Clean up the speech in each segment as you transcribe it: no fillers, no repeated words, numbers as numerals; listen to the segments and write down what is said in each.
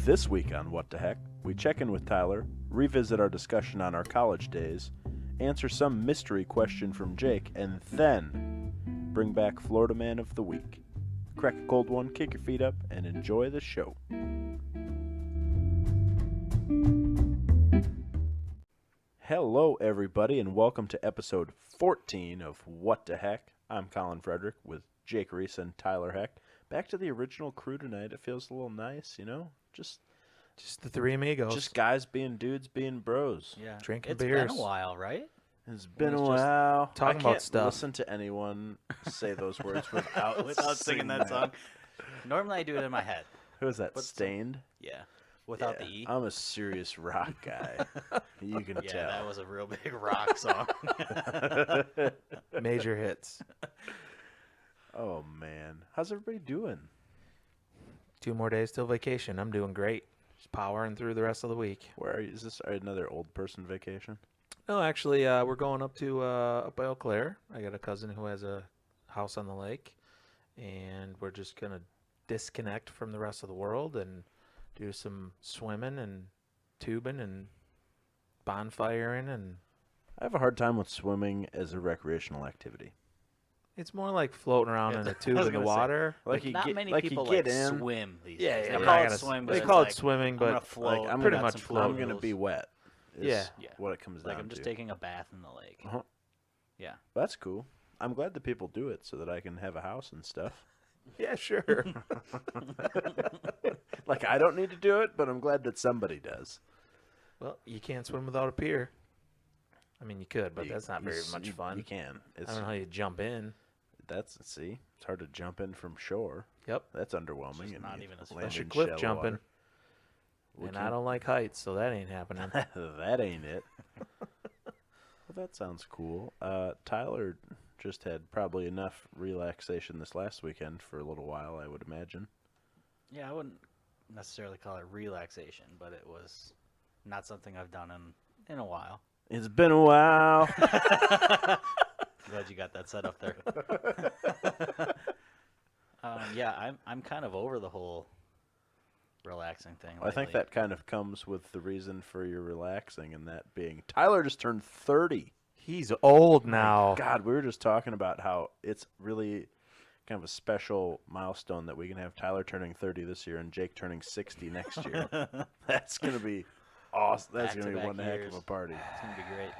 This week on What the Heck, we check in with Tyler, revisit our discussion on our college days, answer some mystery question from Jake, and then bring back Florida Man of the Week. Crack a cold one, kick your feet up, and enjoy the show. Hello, everybody, and welcome to episode 14 of What the Heck. I'm Colin Frederick with Jake Reese and Tyler Heck. Back to the original crew tonight. It feels a little nice, you know? Just the three amigos. Just guys being dudes, being bros. Yeah, Drinking beers. beers. It's been a while, right? It's been a It's just while. talking I about can't stuff. listen to anyone say those words without, Without singing that song. Normally I do it in my head. Who is that? But Stained? Yeah, without Yeah, the E. I'm a serious rock guy. You can Yeah, tell. that was a real big rock song. Major hits. Oh, man. How's everybody doing? 2 more days till vacation. I'm doing great. Just powering through the rest of the week. Where are you? Is this another old person vacation? No, actually, we're going up to up by Eau Claire. I got a cousin who has a house on the lake, and we're just gonna disconnect from the rest of the world and do some swimming and tubing and bonfiring, and I have a hard time with swimming as a recreational activity. it's more like floating around Yeah, in a I tube was in the gonna say, water. Like you not get, many like people you get like in. swim these Yeah, days. yeah, They yeah, call I it gotta- swim, but they it's call like, it swimming, I'm gonna but float. Like I'm pretty gonna, much float. I'm gonna be wet. Is Yeah. Yeah. what it comes like down I'm just to. taking a bath in the lake. Uh-huh. Yeah. That's cool. I'm glad that people do it so that I can have a house and stuff. yeah, sure. Like I don't need to do it, but I'm glad that somebody does. Well, you can't swim without a pier. I mean, you could, but You- that's not you very s- much you- fun. You can. I It's don't know how you jump in. That's see. It's hard to jump in from shore. Yep. That's underwhelming. It's and not you even as land Unless you're in cliff shallow jumping. water. We And I can't- don't like heights, so that ain't happening. that ain't it. Well, that sounds cool. Tyler just had probably enough relaxation this last weekend for a little while, I would imagine. Yeah, I wouldn't necessarily call it relaxation, but it was not something I've done in a while. It's been a while. Glad you got that set up there. Yeah, I'm kind of over the whole relaxing thing. I think lately. that kind of comes with the reason for your relaxing, and that being Tyler just turned 30. He's old now. God, we were just talking about how it's really kind of a special milestone that we can have Tyler turning 30 this year and Jake turning 60 next year. That's going to be awesome. That's going to be Back-to-back one heck of years. a party. It's gonna be great.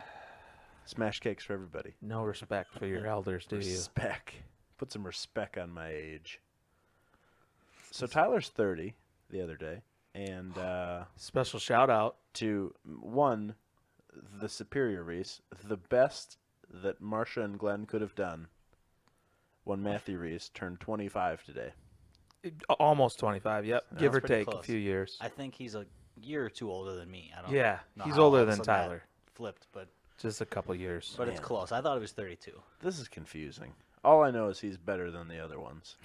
Smash cakes for everybody. No respect for your elders, do you? Respect. Put some respect on my age. So Tyler's 30 the other day, and Special shout out. to one, the superior Reese, the best that Marcia and Glenn could have done when Matthew Reese turned 25 today. Almost 25, yep. Give or That's pretty take a close. few years. I think he's a year or two older than me. I don't. Yeah, know he's how older all of a than sudden that Tyler. Flipped, but Just a couple years. it's Man. close. I thought it was 32. This is confusing. All I know is he's better than the other ones.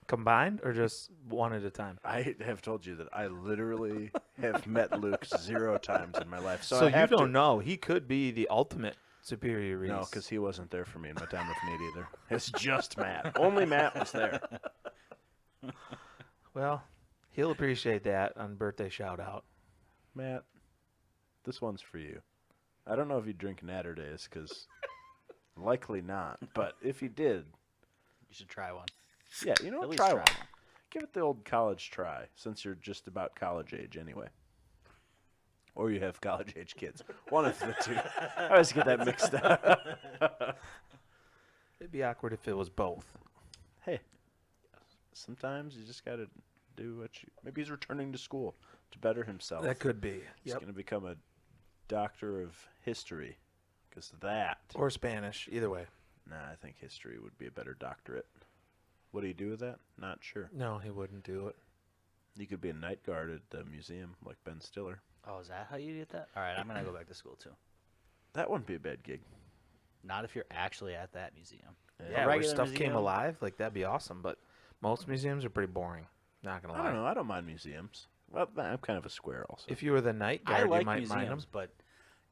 Combined or just one at a time? I have told you that I literally have met Luke 0 times in my life. So I you have don't to, know. He could be the ultimate superior Reese. No, because he wasn't there for me in my time with Nate either. It's just Matt. Only Matt was there. Well, he'll appreciate that on birthday shout out. Matt, this one's for you. I don't know if you drink Natter Days, because likely not. But if you did, You should try one. yeah, you know At what? least Try try one. Give it the old college try, since you're just about college age anyway. Or you have college age kids. One of the two. I always get that mixed up. It'd be awkward if it was both. Hey, sometimes you just got to do what you. Maybe he's returning to school to better himself. That could be. He's Yep. going to become a doctor of history, because that. Or Spanish, either way. Nah, I think history would be a better doctorate. What do you do with that? Not sure. No, he wouldn't do it. You could be a night guard at the museum like Ben Stiller. Oh, is that how you get that? All right, I'm gonna go back to school too. That wouldn't be a bad gig. Not if you're actually at that museum. Yeah, where regular stuff came museum? alive, like that'd be awesome. But most museums are pretty boring. Not gonna I lie. don't know. I don't mind museums. Well, I'm kind of a square also. If you were the night I guard, like you might mind them. museums, but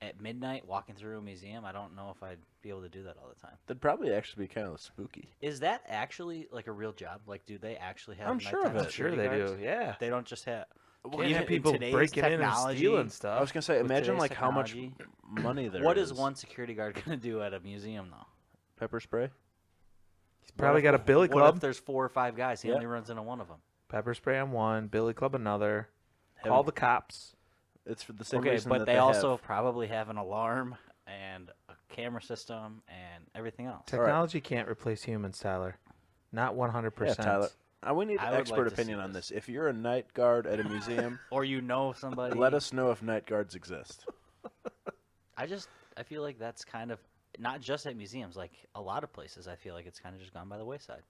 at midnight walking through a museum, I don't know if I'd be able to do that all the time. That'd probably actually be kind of spooky. Is that actually like a real job? Like, do they actually have? I'm sure of nighttime it. Sure security they guards? do. Yeah. They don't just have. Can't Even have in people today's breaking in and technology, stealing I was stuff. gonna say, with imagine today's like how much technology, money there is. what is one security guard going to do at a museum, though? Pepper spray? He's probably got a billy What club. if there's 4 or 5 guys? He Yeah. only runs into one of them. Pepper spray on one, billy club another. Have- Call the cops. It's for the same Okay, reason but that they also have. probably have an alarm and a camera system and everything else. Technology can't replace humans, Tyler. Not 100%. Yeah, Tyler. We need I would expert like to see opinion on this. this. If you're a night guard at a museum, Or you know somebody. let us know if night guards exist. I feel like that's kind of not just at museums. Like a lot of places, I feel like it's kind of just gone by the wayside.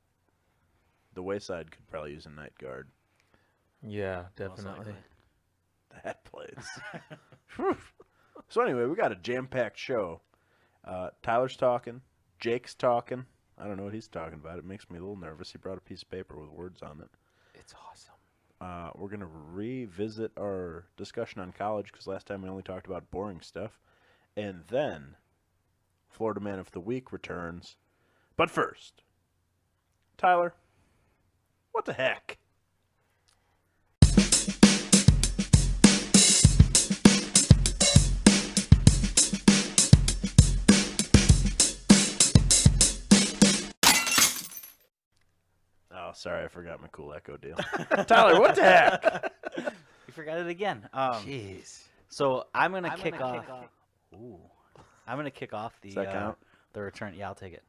The Wayside could probably use a night guard. Yeah, most definitely. likely. That place. Whew. So anyway, we got a jam-packed show. Tyler's talking. Jake's talking. I don't know what he's talking about. It makes me a little nervous. He brought a piece of paper with words on it. It's awesome. We're going to revisit our discussion on college because last time we only talked about boring stuff. And then Florida Man of the Week returns. But first, Tyler, what the heck? Oh, sorry, I forgot my cool echo deal. Tyler, what the heck? You forgot it again. Jeez. So I'm gonna kick off. Ooh, I'm gonna kick off the Does that count? the return. Yeah, I'll take it.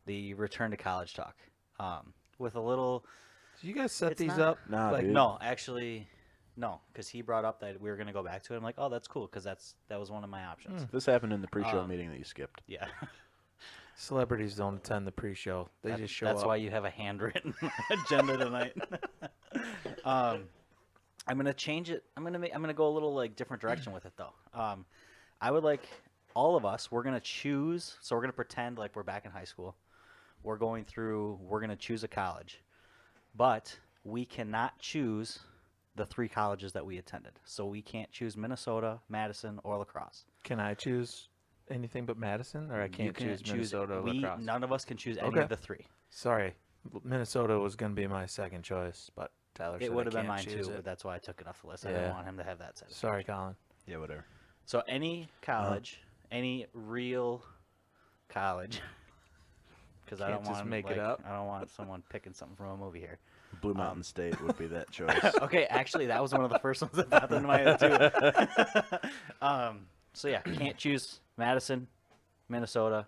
The return to college talk. With a little. Did you guys set It's these not- up? Nah, Like, dude. No, actually, no, because he brought up that we were gonna go back to it. I'm like, oh, that's cool, because that was one of my options. This happened in the pre-show Um, meeting that you skipped. Yeah, Celebrities don't attend the pre-show. They just show that's up. why you have a handwritten agenda tonight. I'm gonna change it. I'm gonna go a little like different direction with it though. I would like all of us. We're gonna choose. So we're gonna pretend like we're back in high school. We're gonna choose a college, but we cannot choose the 3 colleges that we attended. So we can't choose Minnesota, Madison, or La Crosse. Can I choose anything but Madison, or I You can't choose Minnesota or La Crosse? None of us can choose any Okay. of the 3. Sorry, Minnesota was going to be my second choice, but Tyler said It would have I been can't mine choose too, it. but that's why I took it off the list. I Yeah. didn't want him to have that said. Sorry, Colin. Yeah, whatever. So any college, any real college, because I Can't don't just want make it up. I don't want someone picking something from a movie here. Blue Mountain State would be that choice. Okay, actually, that was one of the first ones that popped into my head too. So yeah, can't choose Madison, Minnesota,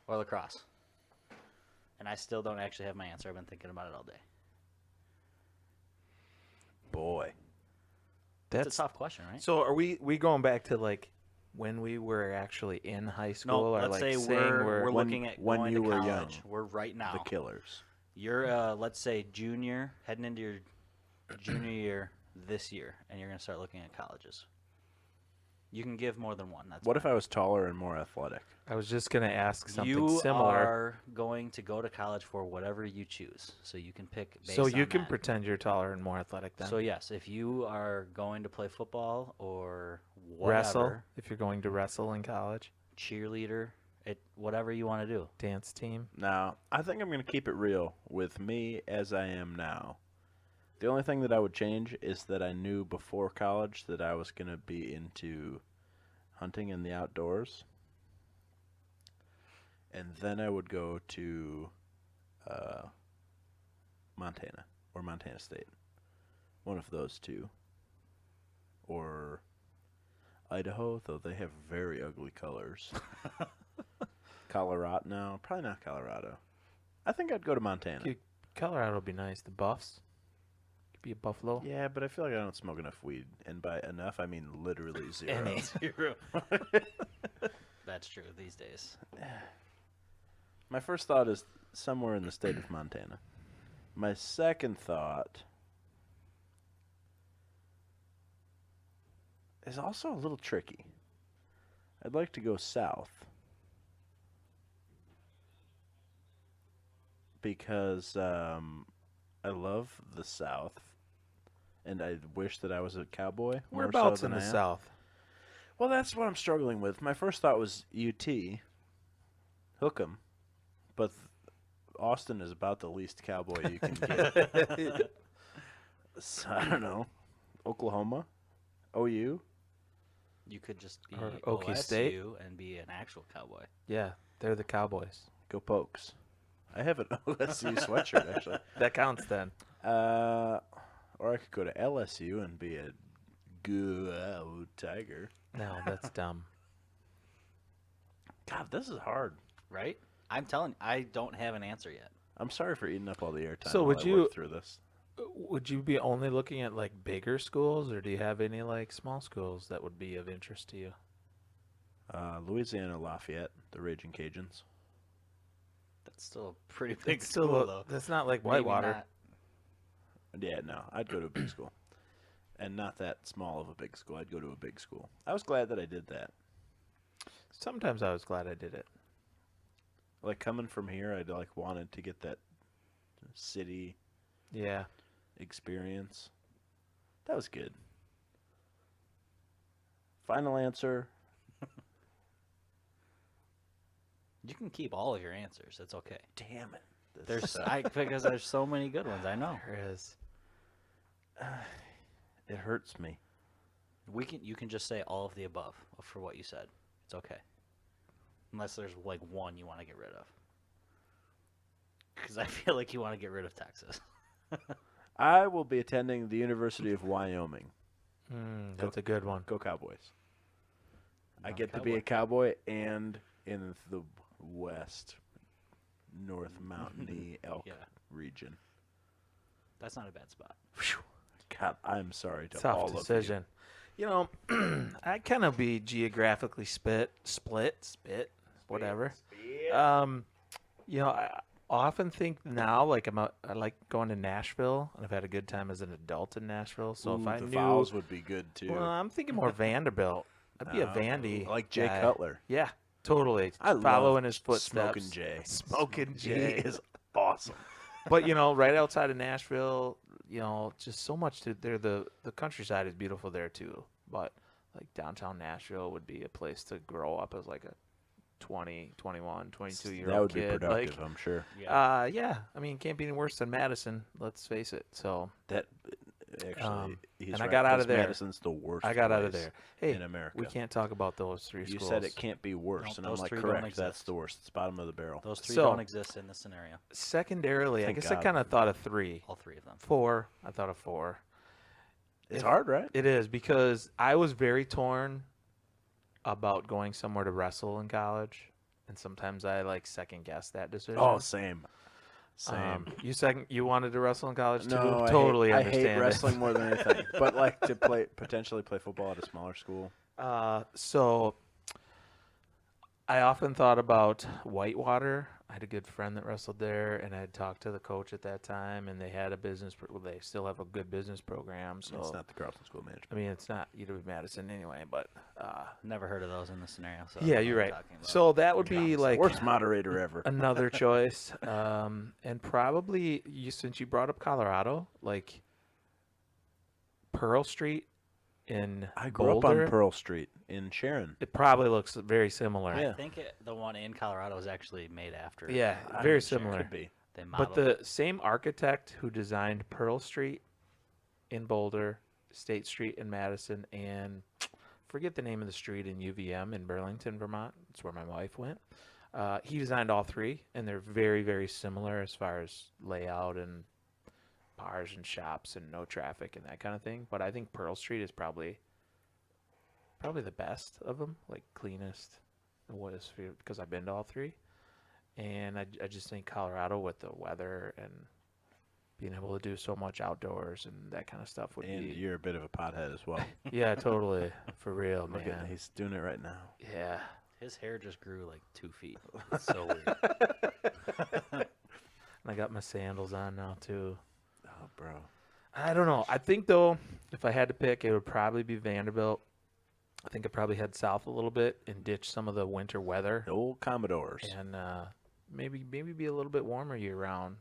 or La Crosse. And I still don't actually have my answer. I've been thinking about it all day. Boy. It's a tough question, right? So are we going back to like when we were actually in high school, No, or let's like say saying we're when- looking at when going you to were college. young. We're right now. The Killers. You're let's say junior, heading into your junior year this year, and you're gonna start looking at colleges. You can give more than one. That's What if fine. I was taller and more athletic? I was just going to ask something you similar. are going to go to college for whatever you choose, so you can pick. Based So you on can that. pretend you're taller and more athletic then. So yes, if you are going to play football or whatever, Wrestle, if you're going to wrestle in college. cheerleader, whatever you want to do. Dance team. Now, I think I'm going to keep it real with me as I am now. The only thing that I would change is that I knew before college that I was going to be into hunting in the outdoors. And then I would go to Montana or Montana State. One of those two. Or Idaho, though they have very ugly colors. Colorado? No, probably not Colorado. I think I'd go to Montana. Colorado would be nice. The Buffs. Could be a buffalo. Yeah, but I feel like I don't smoke enough weed. And by enough, I mean literally zero. Zero. That's true these days. My first thought is somewhere in the state of Montana. My second thought is also a little tricky. I'd like to go south because I love the South, and I wish that I was a cowboy. more so Whereabouts than in the I am. South? Well, that's what I'm struggling with. My first thought was UT, hook 'em, but Austin is about the least cowboy you can get. So, I don't know. Oklahoma, OU. You could just be Or Okie OSU State. and be an actual Cowboy. Yeah, they're the Cowboys. Go Pokes. I have an OSU sweatshirt actually. That counts then. Or I could go to LSU and be a Go Tiger. No, that's dumb. God, this is hard. Right? I'm telling you, I don't have an answer yet. I'm sorry for eating up all the airtime. So while would I you- work through this? Would you be only looking at like bigger schools, or do you have any like small schools that would be of interest to you? Louisiana Lafayette, the Raging Cajuns. That's still a pretty big It's still school, though. that's not like Maybe Whitewater. not. Yeah, no, I'd go to a big school. And not that small of a big school. I'd go to a big school. I was glad that I did that. Sometimes I was glad I did it. Like coming from here, I'd like wanted to get that city Yeah. experience. That was good. Final answer. You can keep all of your answers. It's okay. Damn it. There's because there's so many good ones. I know. There is. It hurts me. You can just say all of the above for what you said. It's okay. Unless there's like one you want to get rid of. Because I feel like you want to get rid of Texas. I will be attending the University of Wyoming. That's a good one. Go Cowboys. I Not get to be a cowboy and in the west, North Mountainy Elk Yeah. region. That's not a bad spot. Whew. God, I'm sorry to all Tough decision. You know, I kind of be geographically split, whatever. You know, I often think now, like I like going to Nashville, and I've had a good time as an adult in Nashville. So Ooh, if I the knew, Fowls would be good too. well, I'm thinking more Vanderbilt. I'd be a Vandy, like Jay guy. Cutler. Yeah, totally. I Following love his footsteps. Smoking Jay. Smoking He Jay. is awesome. But you know, right outside of Nashville, you know, just so much to there. The countryside is beautiful there too. But like downtown Nashville would be a place to grow up as like a 20, 21, 22 year That old would kid. be productive, Like, I'm sure. yeah. I mean, can't be any worse than Madison. Let's face it. So That actually, he's and I right, got out 'cause of there. Madison's the worst. I got out of place there. Hey, in America. we can't talk about those three You schools. said it can't be worse, Nope, and I'm those like, three don't correct. That's exist. the worst. It's bottom of the barrel. Those three So- don't exist in this scenario. Secondarily, Thank I guess God. I kind of thought of three. All three of them. Four. I thought of four. It's hard, right? It is because I was very torn about going somewhere to wrestle in college, and sometimes I like second guess that decision. Oh, same. Same. You wanted to wrestle in college too? No, Totally I understand. hate it. wrestling more than anything. But like to potentially play football at a smaller school. So I often thought about Whitewater. I had a good friend that wrestled there, and I had talked to the coach at that time, and they had a well, they still have a good business program. So It's not the Carlson School of Management. I mean, it's not UW-Madison anyway, but Never heard of those in this scenario. So I yeah, don't know you're what right. you're talking about. So that would be like Worst moderator ever. another choice, and probably since you brought up Colorado, like Pearl Street in I grew up Boulder, on Pearl Street in Sharon. it probably looks very similar. Yeah. I think the one in Colorado was actually made after. Yeah, I'm very sure it similar. Could be. They But modeled the same architect who designed Pearl Street in Boulder, State Street in Madison, and forget the name of the street in UVM in Burlington, Vermont. That's where my wife went. He designed all three, and they're very, very similar as far as layout and bars and shops and no traffic and that kind of thing. But I think Pearl Street is probably the best of them, like cleanest, because I've been to all three. And I just think Colorado with the weather and being able to do so much outdoors and that kind of stuff would And be. you're a bit of a pothead as well. Yeah, totally. For real, Look man. at he's doing it right now. Yeah. his hair just grew like 2 feet. It's so weird. And I got my sandals on now, too. Oh, bro. I don't know. I think, though, if I had to pick, it would probably be Vanderbilt. I think I'd probably head south a little bit and ditch some of the winter weather. The old Commodores. And maybe be a little bit warmer year-round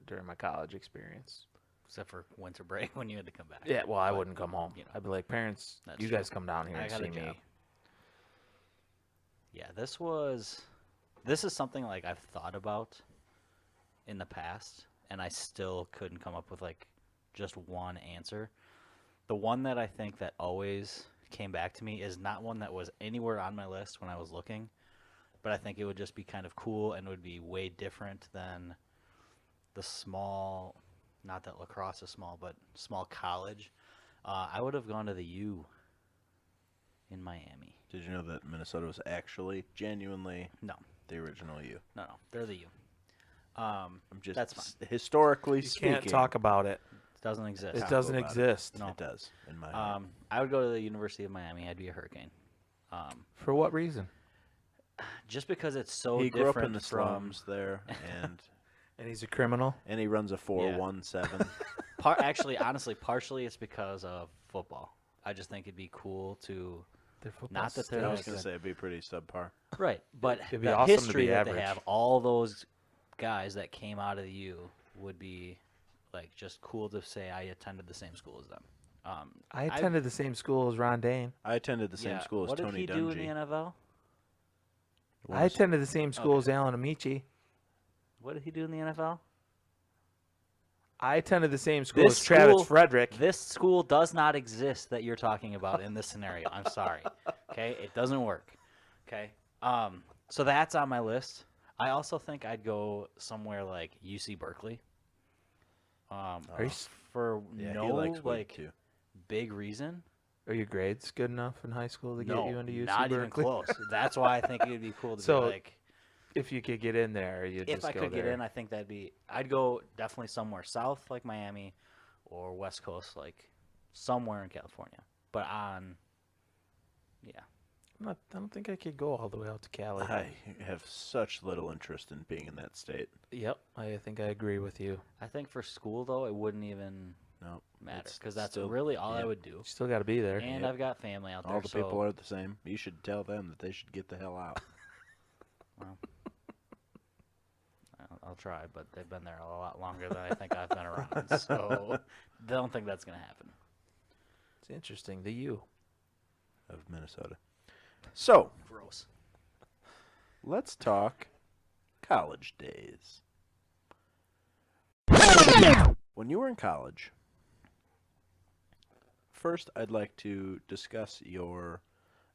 during my college experience. Except for winter break when you had to come back. Yeah, well, I But, wouldn't come home. you know, I'd be like, parents, that's you true. guys come down here I and got see a me. job. Yeah, this is something like I've thought about in the past, and I still couldn't come up with like just one answer. The one that I think that always came back to me is not one that was anywhere on my list when I was looking, but I think it would just be kind of cool and would be way different than the small, not that lacrosse is small, but small college. I would have gone to the U in Miami. Did you know that Minnesota was actually genuinely No, the original U? no, they're the U. I'm just That's fine. Historically You speaking, can't talk about it. It doesn't exist. It Talk doesn't about it. exist. No. It does in my heart. I would go to the University of Miami. I'd be a Hurricane. For what reason? Just because it's so he different grew up in the from slums there, And he's a criminal. and he runs a 4-1-7. actually, honestly, partially it's because of football. I just think it'd be cool to Their football Not that they're I was like gonna say it'd be pretty subpar. right, but It'd be the awesome to history be that average. they have, all those guys that came out of the U would be like just cool to say I attended the same school as them. I attended the same school as Ron Dane. I attended the same school as what Tony did he do in Dungy. the NFL? I attended the same school as Alan Amici. What did he do in the NFL? I attended the same school This as Travis school- Frederick. This school does not exist that you're talking about in this scenario. I'm sorry. Okay, it doesn't work. Okay, so that's on my list. I also think I'd go somewhere like UC Berkeley. Are you, For Yeah, no he likes weed like too. big reason. are your grades good enough in high school to get No, you into UC not even Berkeley? close. That's why I think it'd be cool to So, be like. If you could get in there, you'd If just I go could there. get in, I think that'd be. I'd go definitely somewhere south like Miami, or West Coast like somewhere in California. But yeah. I don't think I could go all the way out to Cali. I have such little interest in being in that state. Yep, I think I agree with you. I think for school though, it wouldn't even No, matter it's because that's still- really all I yeah. would do. You still got to be there. And Yep. I've got family out there. All the so, people are the same. You should tell them that they should get the hell out. Well, I'll try, but they've been there a lot longer than I think I've been around. So don't think that's gonna happen. It's interesting. The U. Of Minnesota. So Gross. let's talk college days. When you were in college, first I'd like to discuss your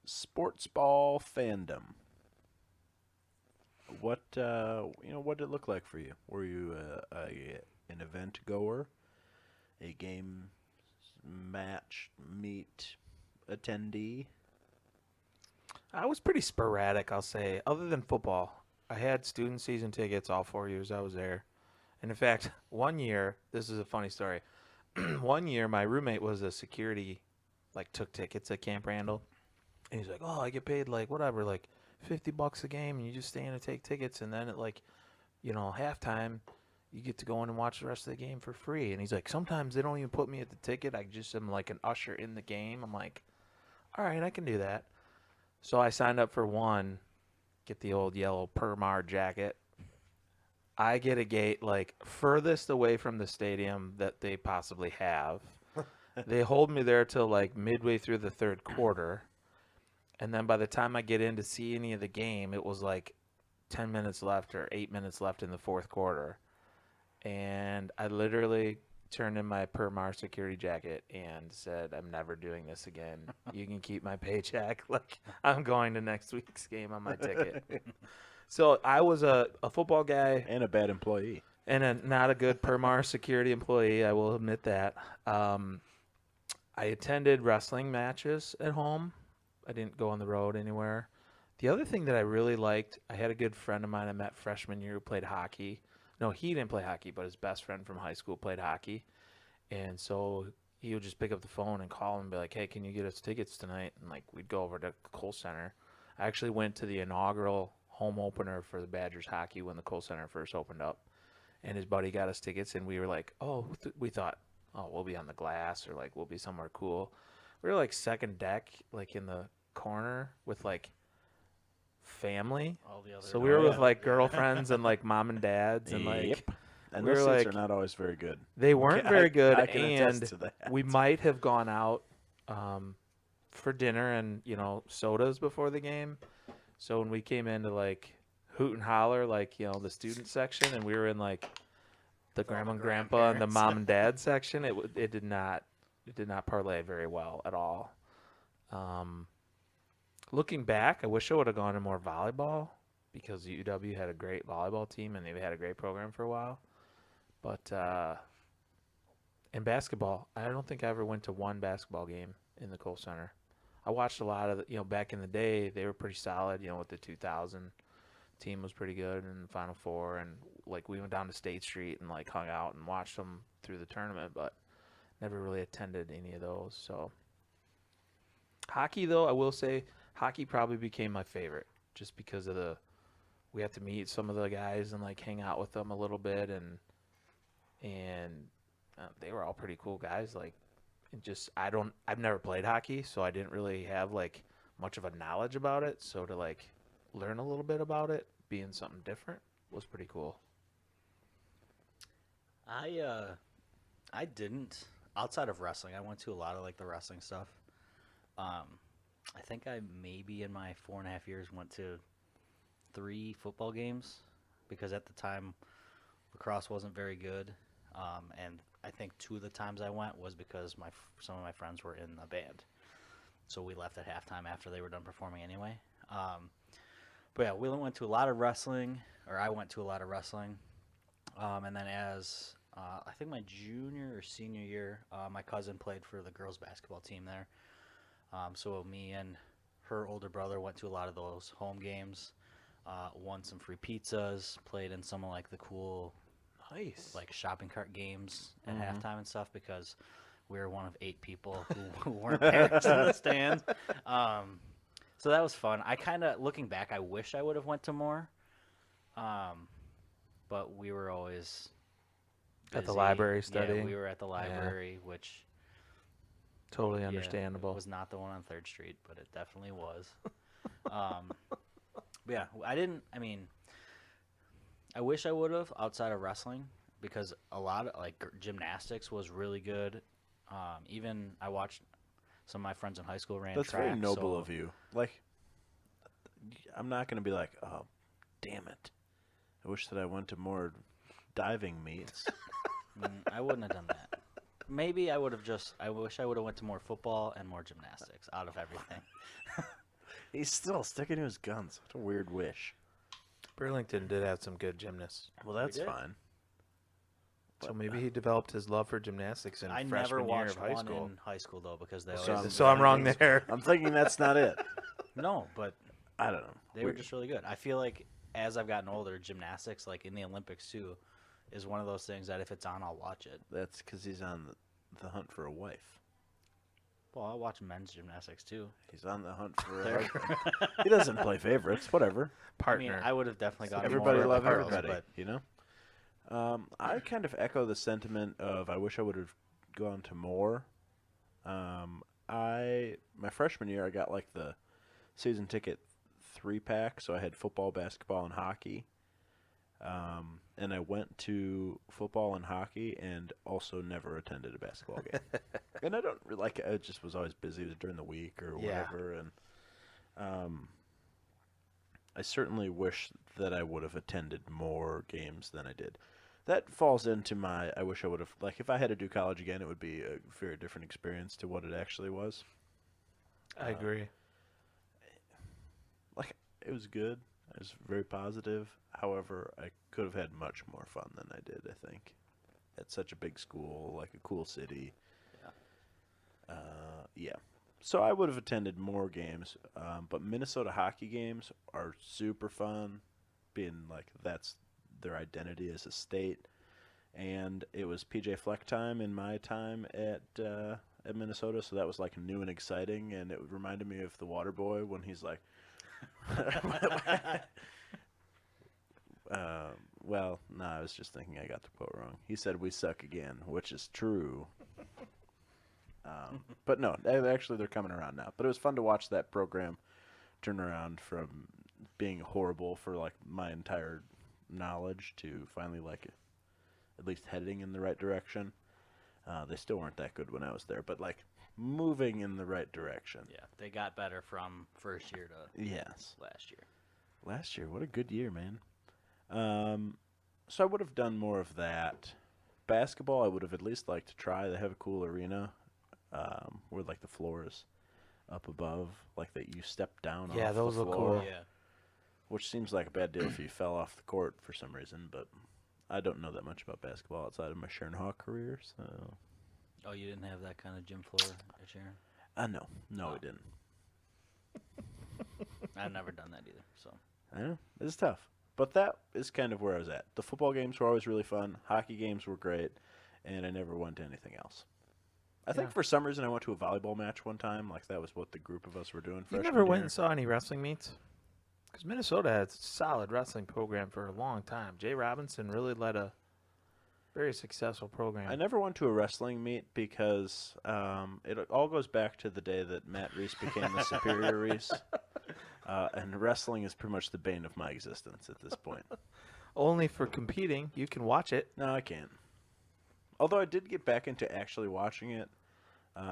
sports ball fandom. What what did it look like for you? Were you an event goer, a game match meet attendee? I was pretty sporadic, I'll say. Other than football, I had student season tickets all 4 years I was there. And in fact, one year, this is a funny story. One year, my roommate was a security, took tickets at Camp Randall. And he's like, oh, I get paid, whatever, $50 a game, and you just stay in and take tickets. And then at, halftime, you get to go in and watch the rest of the game for free. And he's like, sometimes they don't even put me at the ticket. I just am like an usher in the game. I'm like, all right, I can do that. So I signed up for one, get the old yellow Permar jacket. I get a gate furthest away from the stadium that they possibly have. They hold me there till midway through the third quarter. And then by the time I get in to see any of the game, it was 10 minutes left or 8 minutes left in the fourth quarter. And I literally turned in my Permar security jacket and said, I'm never doing this again. You can keep my paycheck. I'm going to next week's game on my ticket. So I was a football guy. And a bad employee. And not a good Permar security employee, I will admit that. I attended wrestling matches at home. I didn't go on the road anywhere. The other thing that I really liked, I had a good friend of mine I met freshman year who played hockey. No, he didn't play hockey, but his best friend from high school played hockey. And so he would just pick up the phone and call and be like, hey, can you get us tickets tonight? And we'd go over to Kohl Center. I actually went to the inaugural home opener for the Badgers hockey when the Kohl Center first opened up. And his buddy got us tickets, and we were like, we thought, we'll be on the glass or we'll be somewhere cool. We were second deck, in the corner with family. All the other So we were with girlfriends and mom and dads and Yep. And we those were seats are not always very good. they weren't Okay, very good, I can attest and to that. we might have gone out for dinner and sodas before the game. So when we came into hoot and holler, the student section, and we were in the grandma and grandpa and the mom and dad section, it did not it did not parlay very well at all. Looking back, I wish I would have gone to more volleyball because UW had a great volleyball team and they've had a great program for a while. But in basketball, I don't think I ever went to one basketball game in the Kohl Center. I watched a lot of, back in the day, they were pretty solid, with the 2000 team was pretty good in the Final Four. And, like, we went down to State Street and, like, hung out and watched them through the tournament, but never really attended any of those. So hockey, though, I will say hockey probably became my favorite just because of we have to meet some of the guys and, like, hang out with them a little bit. And they were all pretty cool guys. Like, I've never played hockey, so I didn't really have, like, much of a knowledge about it. So to, like, learn a little bit about it, being something different, was pretty cool. I didn't, outside of wrestling. I went to a lot of, like, the wrestling stuff. I think I maybe in my 4.5 years went to 3 football games because at the time lacrosse wasn't very good. And I think 2 of the times I went was because some of my friends were in a band. So we left at halftime after they were done performing anyway. But yeah, we went to a lot of wrestling, or I went to a lot of wrestling. And then as, I think my junior or senior year, my cousin played for the girls basketball team there. So me and her older brother went to a lot of those home games, won some free pizzas, played in some of, like, the cool, Nice. like, shopping cart games at halftime and stuff because we were one of 8 people who weren't parents in the stands. So that was fun. I kind of, looking back, I wish I would have went to more, but we were always At the busy. library studying. Yeah, we were at the library, which Totally yeah, understandable. was not the one on 3rd Street, but it definitely was. But yeah, I wish I would have outside of wrestling because a lot of, like, gymnastics was really good. Even I watched some of my friends in high school ran That's track. very noble so of you. Like, I'm not going to be like, oh, damn it. I wish that I went to more diving meets. I wouldn't have done that. Maybe I would have I wish I would have went to more football and more gymnastics out of everything. He's still sticking to his guns. What a weird wish. Burlington did have some good gymnasts. Well, that's did. fine. So maybe he developed his love for gymnastics in I freshman never year watched of high one school. in high school, though, because they So always... So I'm wrong there. I'm thinking that's not it. No, but I don't know. they were just really good. I feel like as I've gotten older, gymnastics, like in the Olympics too, is one of those things that if it's on, I'll watch it. That's because he's on the hunt for a wife. Well, I'll watch men's gymnastics too. He's on the hunt for a wife. He doesn't play favorites. Whatever. Partner. I mean, I would have definitely gotten Everybody more love like girls, everybody, you know? I kind of echo the sentiment of I wish I would have gone to more. My freshman year, I got, like, the season ticket 3-pack, so I had football, basketball, and hockey. And I went to football and hockey and also never attended a basketball game. And I don't really like it. I just was always busy. It was during the week or Yeah. whatever. And I certainly wish that I would have attended more games than I did. That falls into my I wish I would have, like, if I had to do college again, it would be a very different experience to what it actually was. I agree. Like, it was good. It was very positive. However, I could have had much more fun than I did, I think. At such a big school, like a cool city. Yeah. So I would have attended more games. But Minnesota hockey games are super fun, being like that's their identity as a state. And it was PJ Fleck time in my time at Minnesota, so that was like new and exciting, and it reminded me of the Water Boy when he's like, well, no, I was just thinking I got the quote wrong. He said, "We suck again," which is true. But no, actually they're coming around now. But it was fun to watch that program turn around from being horrible for like my entire knowledge to finally like at least heading in the right direction. They still weren't that good when I was there, but like moving in the right direction. Yeah, they got better from first year to Yes. last year. Last year, what a good year, man. So I would have done more of that. Basketball, I would have at least liked to try. They have a cool arena where like the floor is up above, like that you step down Yeah, off those the look floor, cool. Yeah. which seems like a bad deal if you fell off the court for some reason, but I don't know that much about basketball outside of my Sharon Hawk career, so Oh, you didn't have that kind of gym floor at Sharon? no, Oh. we didn't. I've never done that either. So I know it's tough, but that is kind of where I was at. The football games were always really fun. Hockey games were great, and I never went to anything else. I think Yeah. for some reason I went to a volleyball match one time. Like that was what the group of us were doing. You freshman never went year. and saw any wrestling meets? Because Minnesota had a solid wrestling program for a long time. Jay Robinson really led a very successful program. I never went to a wrestling meet because it all goes back to the day that Matt Reese became the superior Reese. And wrestling is pretty much the bane of my existence at this point. Only for competing. You can watch it. No, I can't. Although I did get back into actually watching it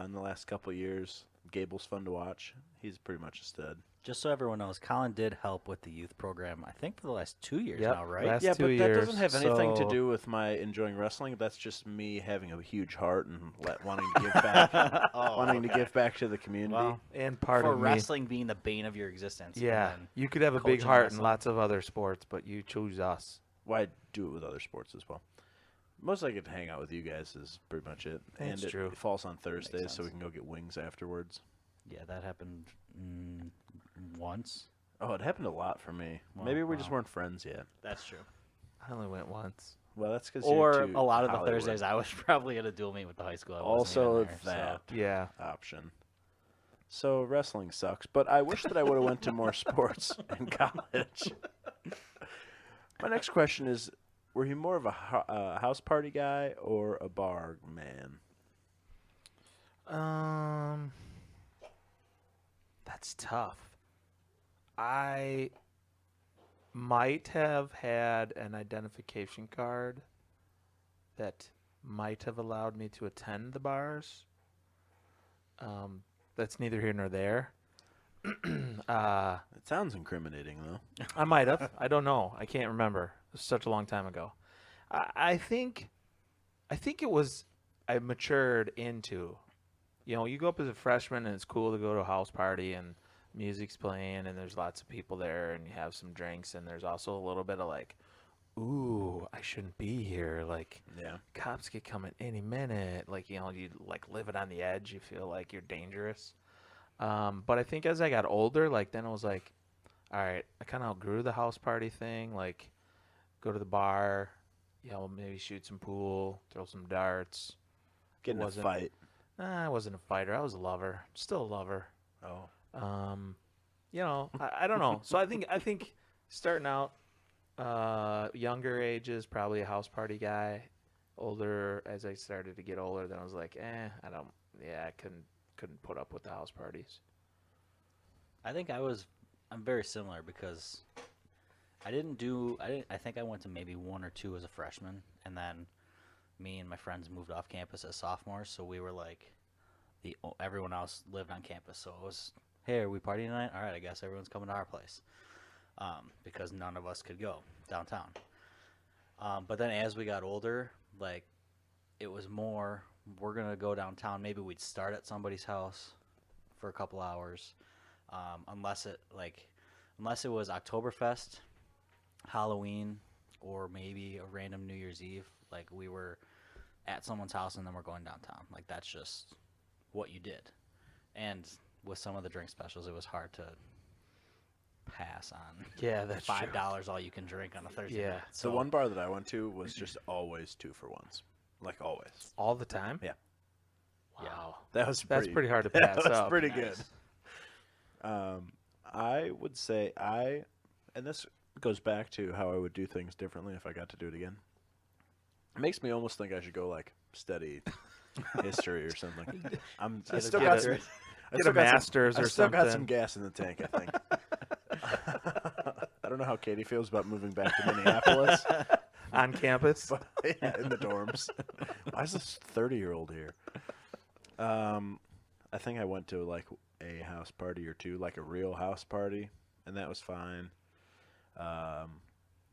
in the last couple of years. Gable's fun to watch. He's pretty much a stud. just so everyone knows, Colin did help with the youth program, I think, for the last 2 years Yep, now, right? last Yeah, 2 but that years. doesn't have anything to so- do with my enjoying wrestling. That's just me having a huge heart and wanting to give back, wanting to give back to the community. Well, And part for of me. wrestling being the bane of your existence. and Yeah, then- you could have a big coaching heart in wrestling. lots of other sports, but you choose us. Well, I do it with other sports as well. Mostly I get to hang out with you guys is pretty much it. That's And true. it falls on Thursdays, so we sense. can go get wings afterwards. Yeah, that happened once. Oh, it happened a lot for me. Well, Maybe we just wow. weren't friends yet. That's true. I only went once. Well, that's because Or a lot of the Thursdays, I was probably at a dual meet with the high school. I wasn't Also even there, that Yeah. option. So wrestling sucks, but I wish that I would have went to more sports in college. My next question is: were you more of a house party guy or a bar man? That's tough. I might have had an identification card that might have allowed me to attend the bars. That's neither here nor there. It sounds incriminating, though. I might have. I don't know. I can't remember. It was such a long time ago. I think it was I matured into. You go up as a freshman and it's cool to go to a house party and music's playing and there's lots of people there and you have some drinks and there's also a little bit of like, ooh, I shouldn't be here. Like, Yeah. cops could come at any minute. Like, you like live it on the edge. You feel like you're dangerous. But I think as I got older, like then it was like, all right, I kind of outgrew the house party thing. Like, go to the bar, maybe shoot some pool, throw some darts. Get in a wasn't- fight. Nah, I wasn't a fighter. I was a lover. Still a lover. Oh. I don't know. So I think starting out, younger ages, probably a house party guy. Older, as I started to get older, then I was like, I couldn't put up with the house parties. I think I'm very similar because I think I went to maybe one or two as a freshman, and then me and my friends moved off campus as sophomores, so we were like everyone else lived on campus, so it was, hey, are we partying tonight? All right, I guess everyone's coming to our place, because none of us could go downtown. But then as we got older, like it was more, we're gonna go downtown. Maybe we'd start at somebody's house for a couple hours, unless it was Oktoberfest, Halloween, or maybe a random New Year's Eve. Like we were at someone's house and then we're going downtown. Like that's just what you did. And with some of the drink specials, it was hard to pass on. Yeah, that's true. $5 all you can drink on a Thursday Yeah. night. So the one bar that I went to was just always 2-for-1s. Like always. All the time? Yeah. Wow. That's pretty hard to that pass was up. pretty Nice. good. I would say and this goes back to how I would do things differently if I got to do it again. It makes me almost think I should go like study history or something. I Get still a- got get some. a- I Get still a got some- master's I or still got some something. gas in the tank, I think. I don't know how Katie feels about moving back to Minneapolis. On campus? But yeah, in the dorms. Why is this 30-year-old here? I think I went to like a house party or two, like a real house party, and that was fine.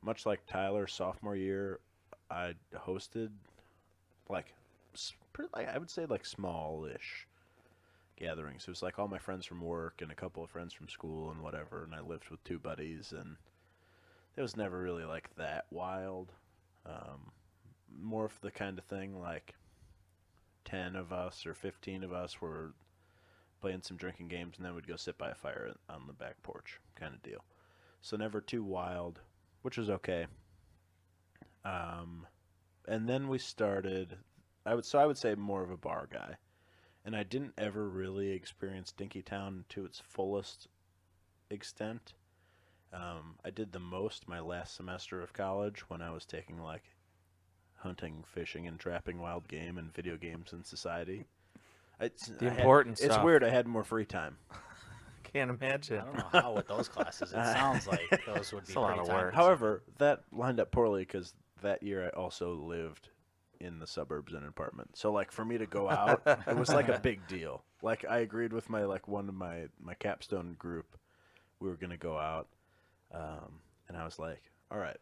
Much like Tyler, sophomore year, I hosted like I would say like small-ish gatherings. It was like all my friends from work and a couple of friends from school and whatever, and I lived with 2 buddies, and it was never really like that wild. More of the kind of thing like 10 of us or 15 of us were playing some drinking games, and then we'd go sit by a fire on the back porch kind of deal. So never too wild, which was okay. And then we started. I would say more of a bar guy, and I didn't ever really experience Dinkytown to its fullest extent. I did the most my last semester of college when I was taking like hunting, fishing, and trapping wild game and video games and society. The important It's stuff. weird. I had more free time. Can't imagine. I don't know how with those classes. It sounds like those would be It's a lot pretty of time work. However, that lined up poorly because that year I also lived in the suburbs in an apartment. So like for me to go out, it was like a big deal. Like I agreed with one of my capstone group. We were gonna go out, and I was like, all right,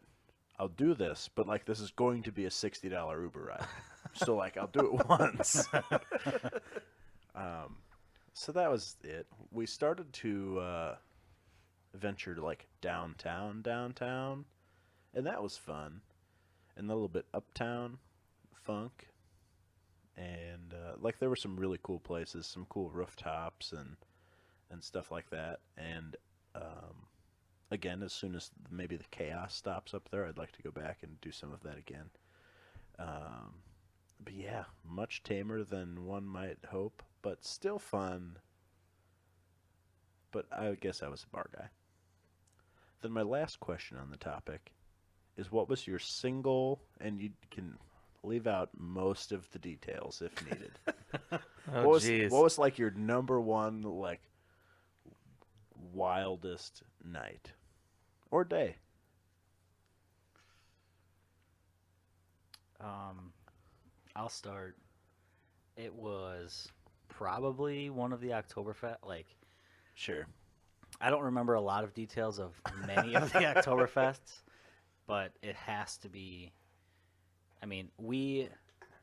I'll do this, but like this is going to be a $60 Uber ride. So like I'll do it once. So that was it. We started to venture to like downtown, and that was fun. And a little bit uptown funk, and like there were some really cool places, some cool rooftops and stuff like that. And again, as soon as maybe the chaos stops up there, I'd like to go back and do some of that again. But yeah, much tamer than one might hope, but still fun. But I guess I was a bar guy. Then my last question on the topic is, what was your single, and you can leave out most of the details if needed. Oh, What was like your number one like wildest night or day? I'll start. It was probably one of the Oktoberfest. Like, Sure. I don't remember a lot of details of many of the Oktoberfests, but it has to be. I mean, me